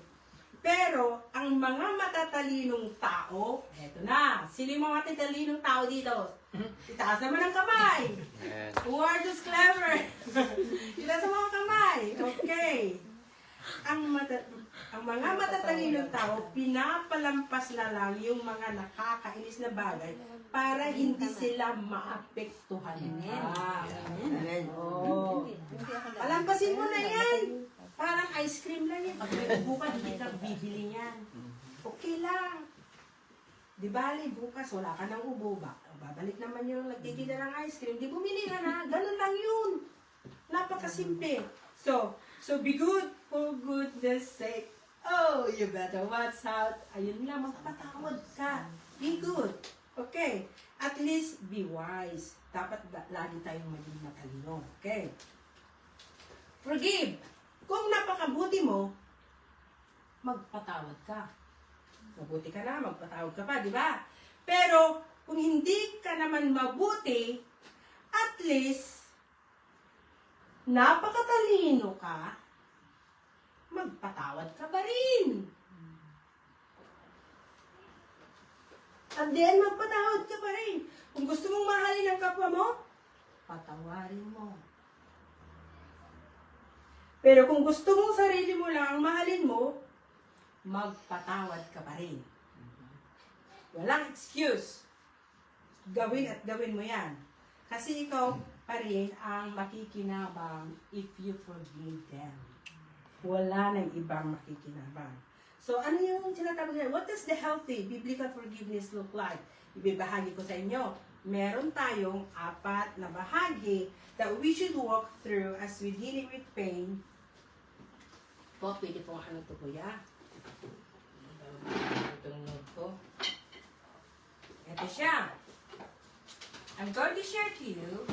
Pero, ang mga matatalinong tao, eto na, sino yung mga matatalinong tao dito? Itaas naman ang kamay. Who are those clever? Itaas ang mga kamay. Okay. Ang mga matatalinong tao, pinapalampas na lang yung mga nakakainis na bagay para hindi sila maapektuhan. Amen. Oh. Palampasin mo na yan. Parang ice cream lang yan. Pag may bukas, hindi ka bibili yan. Okay lang. Di bali, bukas wala ka ng ubo ba? Babalik naman yung nagtitinda ng ice cream. Di bumili ka na. Ganun lang yun. Napakasimple. So be good for goodness sake. Oh, you better watch out. Ayun lang, magpatawad ka. Be good. Okay. At least be wise. Dapat lagi tayong maging matalino. Okay. Forgive. Kung napakabuti mo, magpatawad ka. Mabuti ka na, magpatawad ka pa, di ba? Pero, kung hindi ka naman mabuti, at least, napakatalino ka, magpatawad ka pa rin. At then, magpatawad ka pa rin. Kung gusto mong mahalin ang kapwa mo, patawarin mo. Pero kung gusto mong sarili mo lang ang mahalin mo, magpatawad ka pa rin. Walang excuse. Gawin at gawin mo yan. Kasi ikaw pa rin ang makikinabang if you forgive them. Wala nang ibang makikinabang. So, ano yung sinasabi ko? What does the healthy biblical forgiveness look like? Ibibahagi ko sa inyo. Meron tayong 4 na bahagi that we should walk through as we deal with pain. Po, pwede pong to, kuya? Itong note ko. Ito siya. I'm going to share to you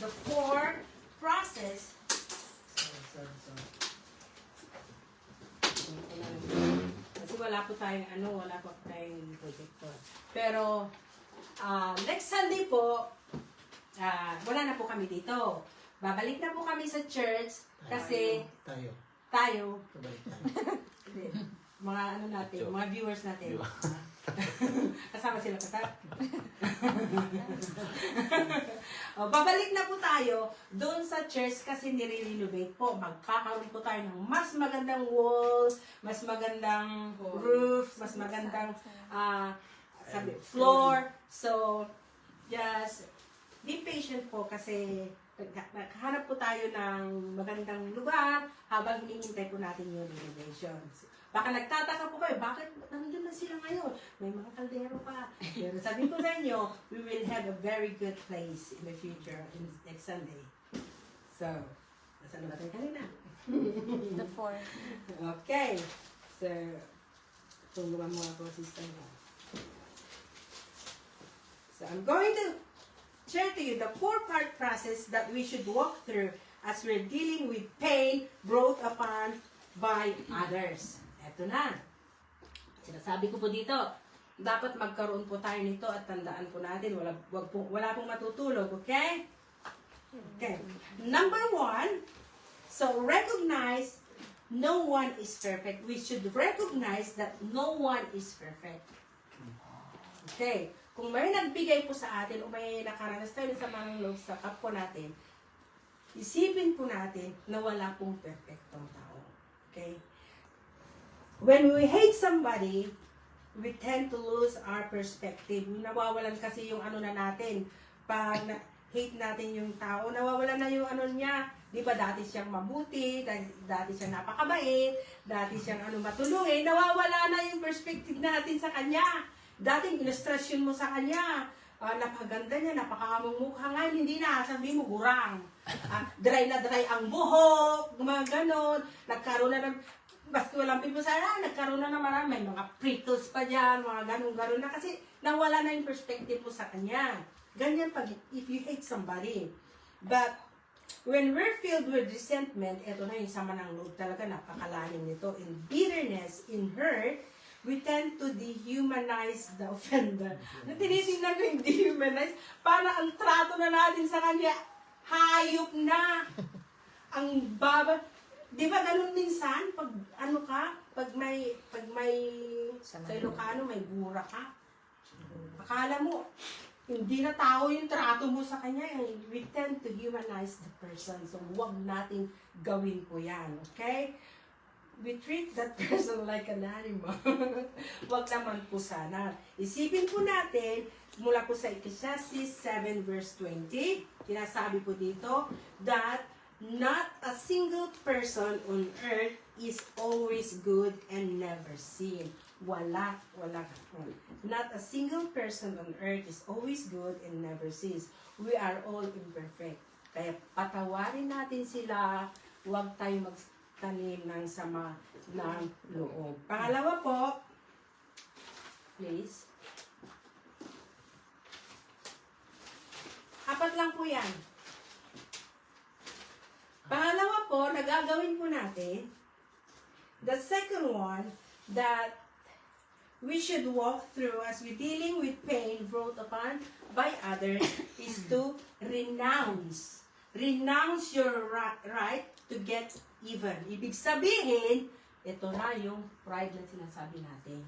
the 4 process. Sorry. Kasi wala po tayong projector. Pero, next Sunday po, wala na po kami dito. Babalik na po kami sa church kasi tayo. Mga natin, mga viewers natin. Kasama sila kasama. Babalik na po tayo doon sa church kasi nire-renovate po. Magkakaroon po tayo ng mas magandang walls, mas magandang roof, mas magandang floor. So, just be patient po kasi naghahanap po tayo ng magandang lugar habang hinihintay po natin yung renovations. Baka nagtataka po kayo, bakit nandun na sila ngayon? May mga kaldero pa. Pero sabi ko sa inyo, we will have a very good place in the future, in next Sunday. So, Saan na ba tayo kanina? The 4. Okay. So, tulungan mo ako, sister mo. So, I'm going to share to you the 4-part process that we should walk through as we're dealing with pain brought upon by others. Eto na. Sinasabi ko po dito, dapat magkaroon po tayo nito at tandaan po natin, wala pong matutulog, okay? Okay. Number 1, so recognize no one is perfect. We should recognize that no one is perfect. Okay. Kung may nagbigay po sa atin o may nakaranas tayo sa mga loob sa kapwa natin, isipin po natin na wala pong perfectong tao. Okay? When we hate somebody, we tend to lose our perspective. Nawawalan kasi yung ano na natin. Pag hate natin yung tao, nawawalan na yung ano niya. Di ba dati siyang mabuti, dati siyang napakabait, dati siyang matulungin, nawawala na yung perspective natin sa kanya. Dating ilustrasyon mo sa kanya, napakaganda niya, napakaamong mukha ngayon, hindi na, sabi mo, gurang. Dry na dry ang buhok, mga ganon. Nagkaroon na ng, baski walang pipo sana, nagkaroon na ng marami, mga prickles pa dyan, mga ganon-ganon na, kasi nawala na yung perspective mo sa kanya. Ganyan pag, if you hate somebody. But, when we're filled with resentment, eto na yung sama ng loob talaga, napakalalim nito, in bitterness, in hurt, we tend to dehumanize the offender. Tinitingnan ko yung dehumanize, para ang trato na natin sa kanya, hayop na. Ang baba, di ba ganun minsan, pag pag may sa Ilocano, may gura ka. Akala mo, hindi na tao yung trato mo sa kanya. We tend to humanize the person. So, huwag natin gawin po yan. Okay? We treat that person like an animal. Huwag naman po sana. Isipin po natin, mula po sa Ecclesiastes 7 verse 20, sinasabi po dito, that not a single person on earth is always good and never sin. Wala. Not a single person on earth is always good and never sins. We are all imperfect. Kaya patawarin natin sila, huwag tayo magtanim ng sama ng loob. Pangalawa po, please. 4 lang po yan. Pangalawa po, nagagawin po natin, the second one that we should walk through as we're dealing with pain brought upon by others is to renounce. Renounce your right to get even. Ibig sabihin, ito na yung pride na sinasabi natin.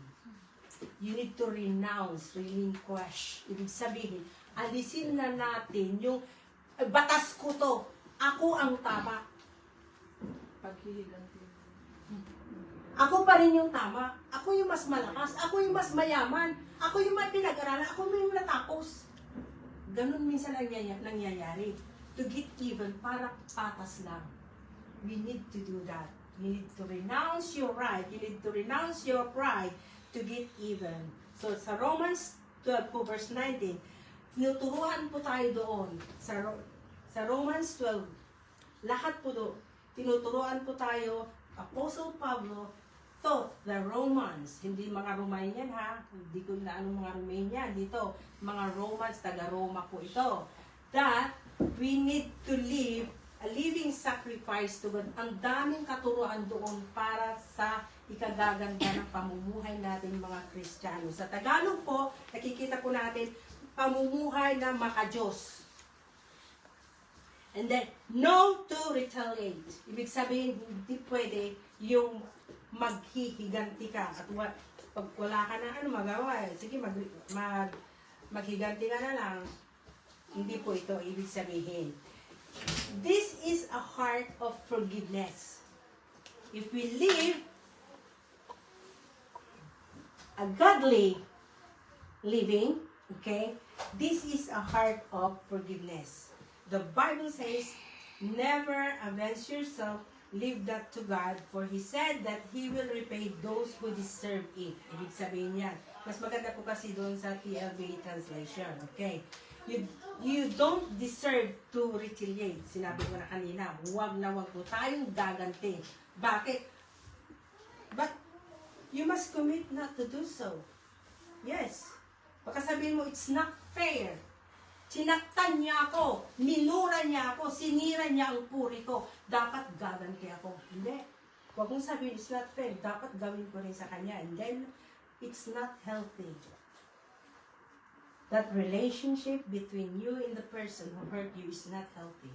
You need to renounce, relinquish. Ibig sabihin, alisin na natin yung batas ko to. Ako ang tama. Paghihiganti. Ako pa rin yung tama. Ako yung mas malakas. Ako yung mas mayaman. Ako yung may pinag-aralan. Ako yung natapos. Ganun minsan ang nangyayari. To get even, para patas lang. We need to do that. You need to renounce your right. You need to renounce your pride to get even. So, sa Romans 12 po, verse 19, tinuturuan po tayo doon. Sa Romans 12, lahat po doon, tinuturuan po tayo, Apostle Pablo taught the Romans, hindi mga Romanian ha, hindi ko na anong mga Romanian dito, mga Romans, taga-Roma po ito, that we need to live a living sacrifice to God. Ang daming katuruan doon para sa ikagaganda ng pamumuhay natin mga Kristiyano. Sa Tagalog po, nakikita po natin, pamumuhay na maka-Diyos. And then, no to retaliate. Ibig sabihin, hindi pwede yung maghihiganti ka. At pag wala ka na magawa, sige, maghiganti ka na lang. Hindi po ito ibig sabihin. This is a heart of forgiveness. If we live a godly living, okay, this is a heart of forgiveness. The Bible says, never avenge yourself, leave that to God, for He said that He will repay those who deserve it. Ibig sabihin yan. Mas maganda po kasi doon sa TLB translation, okay? you don't deserve to retaliate. Sinabi ko na kanina, huwag na huwag po tayong gaganti. Bakit? But you must commit not to do so. Yes. Baka sabihin mo, it's not fair. Sinaktan niya ako, minura niya ako, sinira niya ang puri ko. Dapat gaganti ako. Hindi. Huwag mong sabihin, it's not fair. Dapat gawin ko rin sa kanya. And then, it's not healthy. That relationship between you and the person who hurt you is not healthy.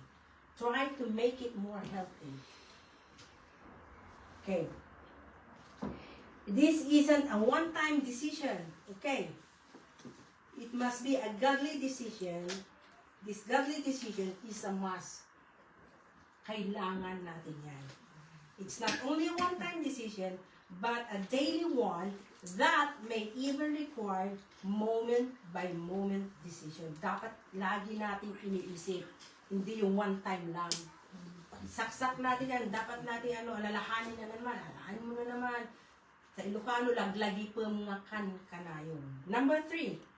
Try to make it more healthy. Okay. This isn't a one-time decision. Okay. It must be a godly decision. This godly decision is a must. Kailangan natin yan. It's not only a one-time decision, but a daily one that may even require moment-by-moment decision. Dapat lagi natin iniisip. Hindi yung one-time lang. Saksak natin yan. Dapat natin alalahanin na naman. Alalahanin mo na naman. Sa Ilocano, laglagi po mga kanayon. Number 3.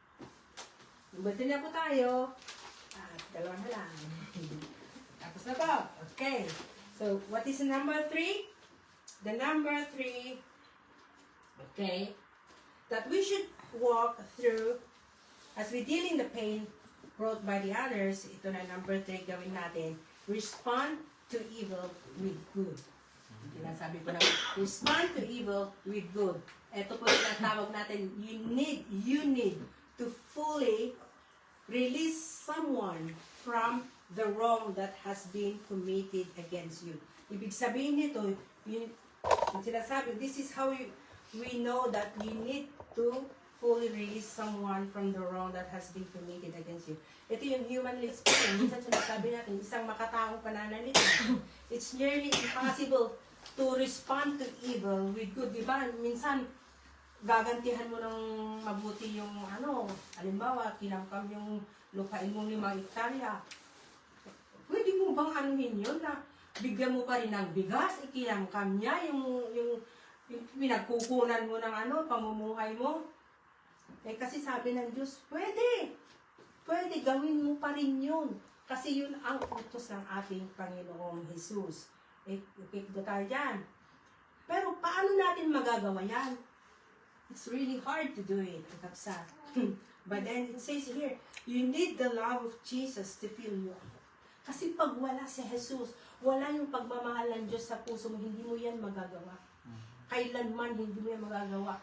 Number 3 na po tayo. At dalawa na lang. Tapos na po. Okay. So, what is number 3? The number 3, okay, that we should walk through as we deal in the pain brought by the others. Ito na number 3 gawin natin. Respond to evil with good. Sinasabi ko na, respond to evil with good. Ito po yung tawag natin, you need to fully release someone from the wrong that has been committed against you. Ibig sabihin nito, yung sinasabi, this is how we know that you need to fully release someone from the wrong that has been committed against you. Ito yung humanly speaking. Minsan sinasabi natin, isang makataong pananalita. It's nearly impossible to respond to evil with good. Diba? Minsan, gagantihan mo ng mabuti yung halimbawa, kinamkam yung lupain mo 5 hektarya. Pwede mo bang anuhin yun na bigyan mo pa rin ng bigas, ikinamkam niya, yung pinagkukunan mo ng pamumuhay mo? Eh kasi sabi ng Diyos, pwede. Pwede, gawin mo pa rin yun. Kasi yun ang utos ng ating Panginoong Jesus. Eh, okay, tayo dyan. Pero paano natin magagawa yan? It's really hard to do it, kaksa. But then it says here, you need the love of Jesus to fill you up. Kasi pag wala si Jesus, wala yung pagmamahal ng Diyos sa puso mo, hindi mo yan magagawa. Kailanman hindi mo yan magagawa.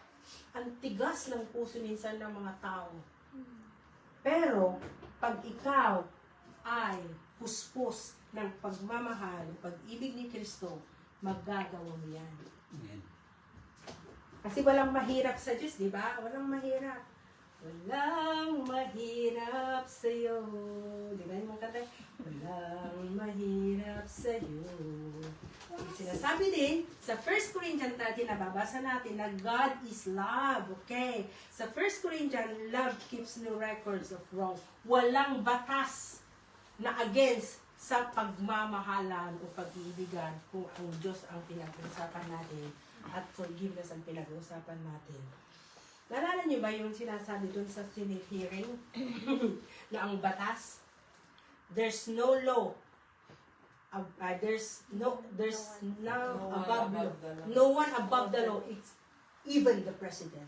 Ang tigas ng puso minsan ng mga tao. Pero, pag ikaw ay puspos ng pagmamahal, pag-ibig ni Kristo, magagawa mo yan. Kasi walang mahirap sa Diyos, di ba? Walang mahirap. Walang mahirap sa'yo. Di ba yung mga kanta? Walang mahirap sa'yo. Sinasabi din, sa 1 Corinthians 13, nababasa natin na God is love. Okay? Sa 1 Corinthians, love keeps no records of wrong. Walang batas na against sa pagmamahalan o pag-iibigan kung ang Diyos ang pinag-uusapan natin at forgiveness ang pinag-uusapan natin. Naalala niyo ba yung sinasabi dun sa Senate hearing na ang batas? There's no law. There's no above law. No one above the law. It's even the president.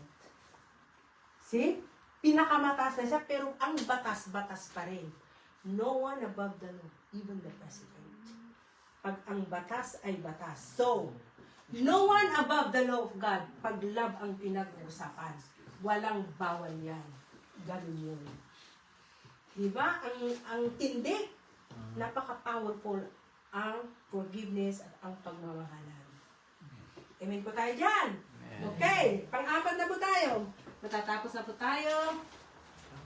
See? Pinakamataas na siya, pero ang batas pa rin. No one above the law, even the president. Pag ang batas ay batas. So, no one above the law of God. Pag love ang pinag-uusapan, walang bawal yan. Ganun yun. Diba? Ang tindi, napaka-powerful ang forgiveness at ang pagmamahalan. Amen po tayo dyan. Okay, pang-apat na po tayo. Matatapos na po tayo.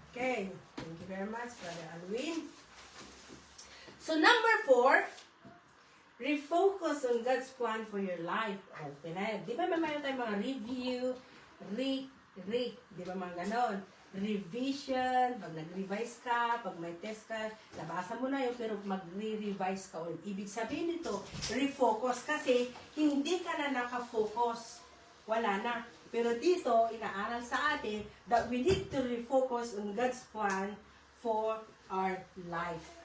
Okay, thank you very much, Brother Alwin. So number 4, refocus on God's plan for your life. Okay na yun. Di ba mayroon tayong mga review, di ba mga ganon? Revision, pag nag-revise ka, pag may test ka, nabasa mo na yun, pero mag-re-revise ka ulit. Ibig sabihin nito, refocus kasi hindi ka na nakafocus. Wala na. Pero dito, inaaral sa atin that we need to refocus on God's plan for our life.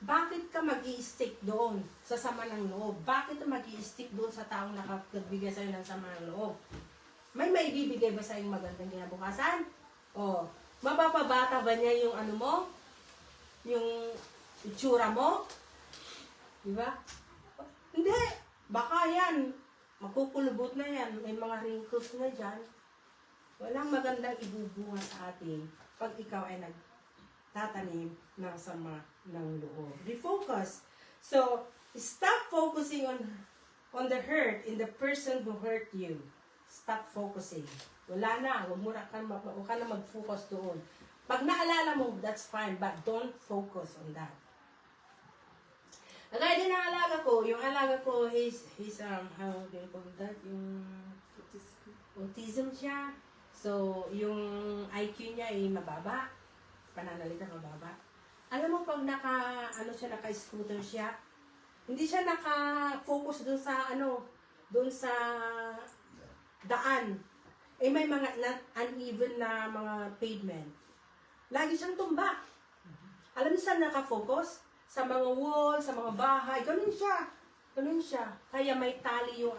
Bakit ka mag-i-stick doon sa sama ng loob? Bakit ka mag-i-stick doon sa taong nakapagbigay sa'yo ng sama ng loob? May maibibigay ba sa'yo magandang kinabukasan? O, mapapabata ba niya yung ano mo? Yung itsura mo? Diba? Hindi. Baka yan, makukulubot na yan. May mga wrinkles na dyan. Walang magandang ibubunga sa atin pag ikaw ay nagtatanim ng sama ng loob. Refocus. So, stop focusing on the hurt in the person who hurt you. Stop focusing. Wala na. Huwag ka na mag-focus doon. Pag naalala mo, that's fine, but don't focus on that. Kaya din ang alaga ko, yung alaga ko is how do you call that? Yung autism siya. So, yung IQ niya ay mababa. Pananalita mababa. Alam mo, pag naka-scooter siya, hindi siya naka-focus doon sa daan. Eh, may mga uneven na mga pavement. Lagi siyang tumba. Alam niyo saan naka-focus? Sa mga wall, sa mga bahay. Ganun siya. Ganun siya. Kaya may tali yung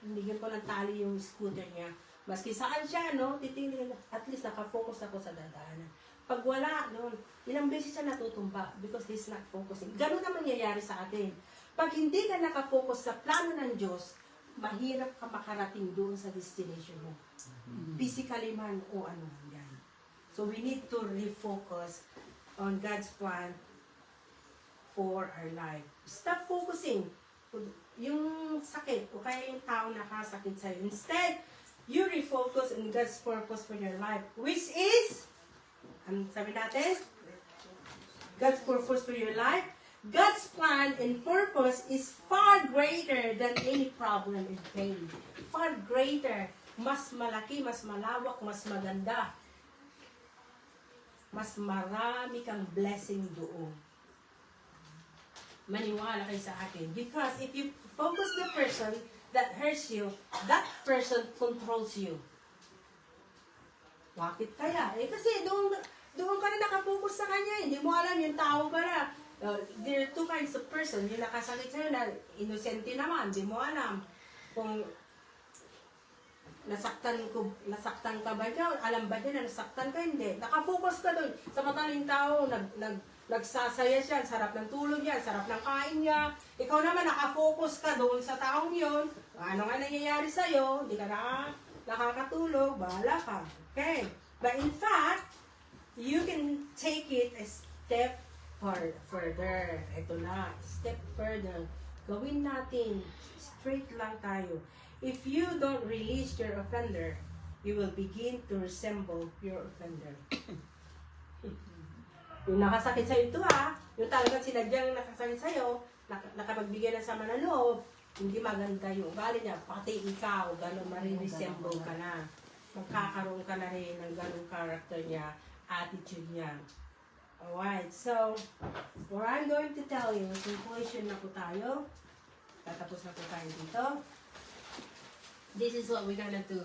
nilagyan ko ng tali yung scooter niya. Maski saan siya, titingin, at least naka-focus ako sa dadaanan. Pag wala, ilang beses siya natutumba because he's not focusing. Ganun ang mangyayari sa atin. Pag hindi ka naka-focus sa plano ng Diyos, mahirap ka makarating doon sa destination mo. Physically man o ano man yan. So we need to refocus on God's plan for our life. Stop focusing yung sakit o kaya yung tao nakasakit sa'yo. Instead, you refocus on God's purpose for your life, which is, sabi natin, God's purpose for your life. God's plan and purpose is far greater than any problem and pain. Far greater. Mas malaki, mas malawak, mas maganda. Mas marami kang blessing doon. Maniwala kayo sa akin. Because if you focus the person that hurts you, that person controls you. Bakit kaya? Kasi doon ka na nakafocus sa kanya. Hindi mo alam yung tao pala. There are two kinds of person. Yung nakasakit sa'yo na inosente naman. Hindi mo alam kung nasaktan ka ba niya? Alam ba niya na nasaktan ka? Hindi. Nakafocus ka doon. Sa mataling tao, nagsasaya siya, sarap ng tulog niya, sarap ng kain niya. Ikaw naman, nakafocus ka doon sa taong yun. Ano nga nangyayari sa'yo? Hindi ka nakakatulog, bahala ka. Okay? But in fact, you can take it a step further. Ito na, step further. Gawin natin, straight lang tayo. If you don't release your offender, you will begin to resemble your offender. Yung nakasakit sa'yo ito yung talagang sinadyang nakasakit sa'yo, nakapagbigay ng sama ng loob, hindi maganda yung ugali niya, pati ikaw, gano'n mariresemble ka na. Magkakaroon ka na rin ng gano'ng character niya, attitude niya. Alright, so, what I'm going to tell you, conclusion na po tayo. Tatapos na po tayo dito. This is what we're gonna do.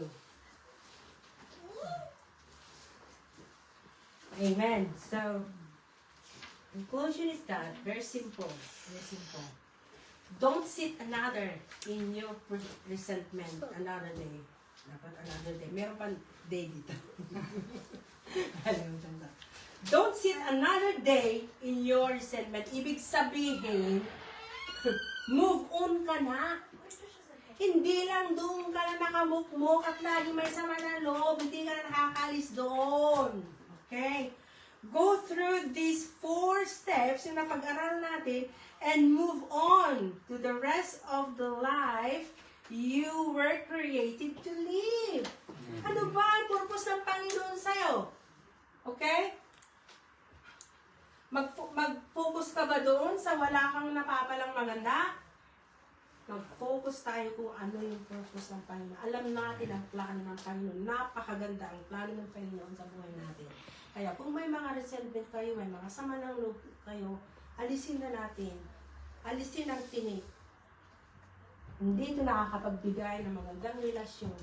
Amen. So, conclusion is that very simple. Very simple. Don't sit another in your resentment another day. Dapat another day. Meron pa day dito. Don't sit another day in your resentment. Ibig sabihin, move on ka na. Hindi lang doon ka na nakamukmuk at lagi may sama ng loob. Hindi ka na nakakalis doon. Okay? Go through these 4 steps yung napag-aral natin and move on to the rest of the life you were created to live. Ano ba ang purpose ng Panginoon sa'yo? Okay? Mag-focus ka ba doon sa wala kang napapalang maganda? Mag-focus tayo kung ano yung purpose ng Panginoon. Alam natin ang plano ng Panginoon. Napakaganda ang plano ng Panginoon sa buhay natin. Kaya kung may mga resentment kayo, may mga sama ng loob kayo, alisin na natin. Alisin ang tinik. Hindi ito nakakapagbigay ng magandang relasyon.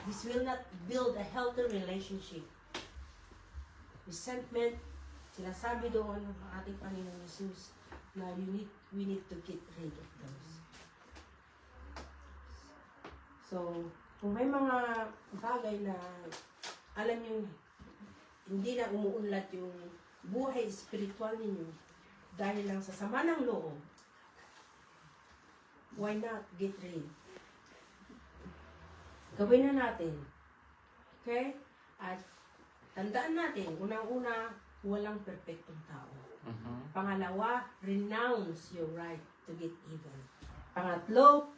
This will not build a healthy relationship. Resentment Sinasabi doon ng ating Panginoon Jesus na we need to get rid of those. So, kung may mga bagay na alam nyo, hindi na umuunlad yung buhay spiritual ninyo dahil lang sa sama ng loob, why not get rid? Gawin na natin. Okay? At tandaan natin, unang-una, walang perfectong tao. Pangalawa, renounce your right to get even. Pangatlo,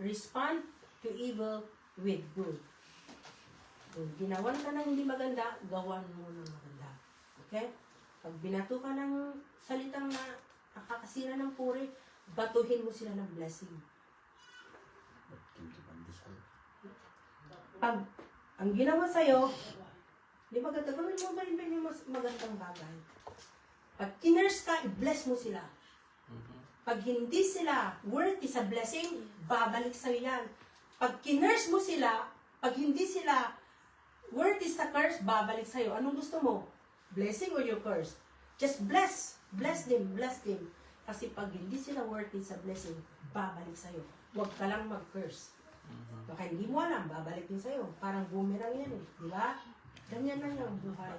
respond to evil with good. Kung ginawan ka ng hindi maganda, gawan mo ng maganda. Okay? Pag binato ka ng salitang na nakakasira ng puri, batuhin mo sila ng blessing. Pag ang ginawa sa'yo, di ba gagawin mo ba rin yung mas magandang bagay? Pag kinurse ka, i-bless mo sila. Pag hindi sila worthy sa blessing, babalik sa'yo yan. Pag kinurse mo sila, pag hindi sila worthy sa curse, babalik sa'yo. Anong gusto mo? Blessing or your curse? Just bless. Bless them. Bless them. Kasi pag hindi sila worthy sa blessing, babalik sa'yo. Huwag ka lang mag-curse. Baka hindi mo alam, babalik din sa'yo. Parang boomerang yan eh. Di ba? Ganyan lang yung buhay.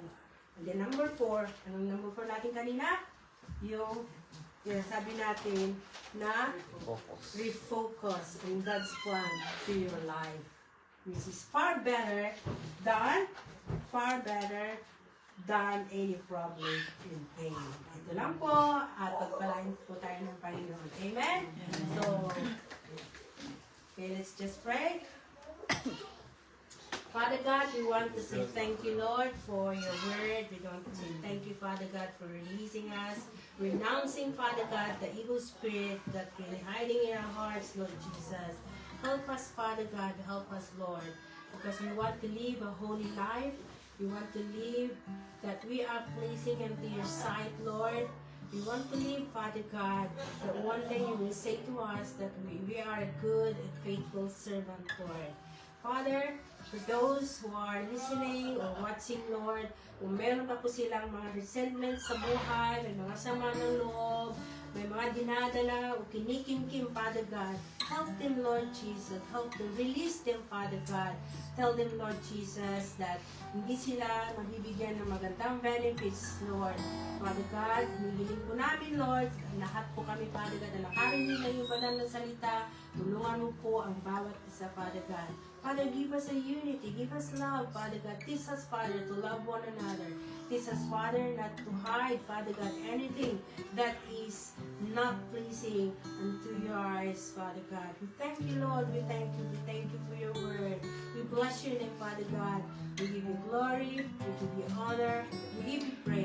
And then number 4, anong number 4 natin kanina? Yung sabi natin na refocus in God's plan to your life. This is far better than any problem and pain. Ito lang po, at pagpalain po tayo ng Panginoon. Amen? So, okay, let's just pray. Father God, we want to say thank you, Lord, for your word. We want to say thank you, Father God, for releasing us, renouncing, Father God, the evil spirit that is hiding in our hearts, Lord Jesus. Help us, Father God, help us, Lord, because we want to live a holy life. We want to live that we are pleasing into your sight, Lord. We want to live, Father God, that one day you will say to us that we are a good and faithful servant, Lord. Father, for those who are listening or watching, Lord, kung meron pa po silang mga resentment sa buhay, may mga sama ng loob, may mga dinadala o kinikimkim, Father God, help them, Lord Jesus. Help them. Release them, Father God. Tell them, Lord Jesus, that hindi sila mabibigyan ng magandang benefits, Lord. Father God, hinihiling po namin, Lord, lahat po kami, Father God, na nakarinig na yung banal na salita, tulungan mo po ang bawat isa, Father God. Father, give us a unity, give us love, Father God. Teach us, Father, to love one another. Teach us, Father, not to hide, Father God, anything that is not pleasing unto your eyes, Father God. We thank you, Lord. We thank you for your word. We bless your name, Father God. We give you glory, we give you honor, we give you praise.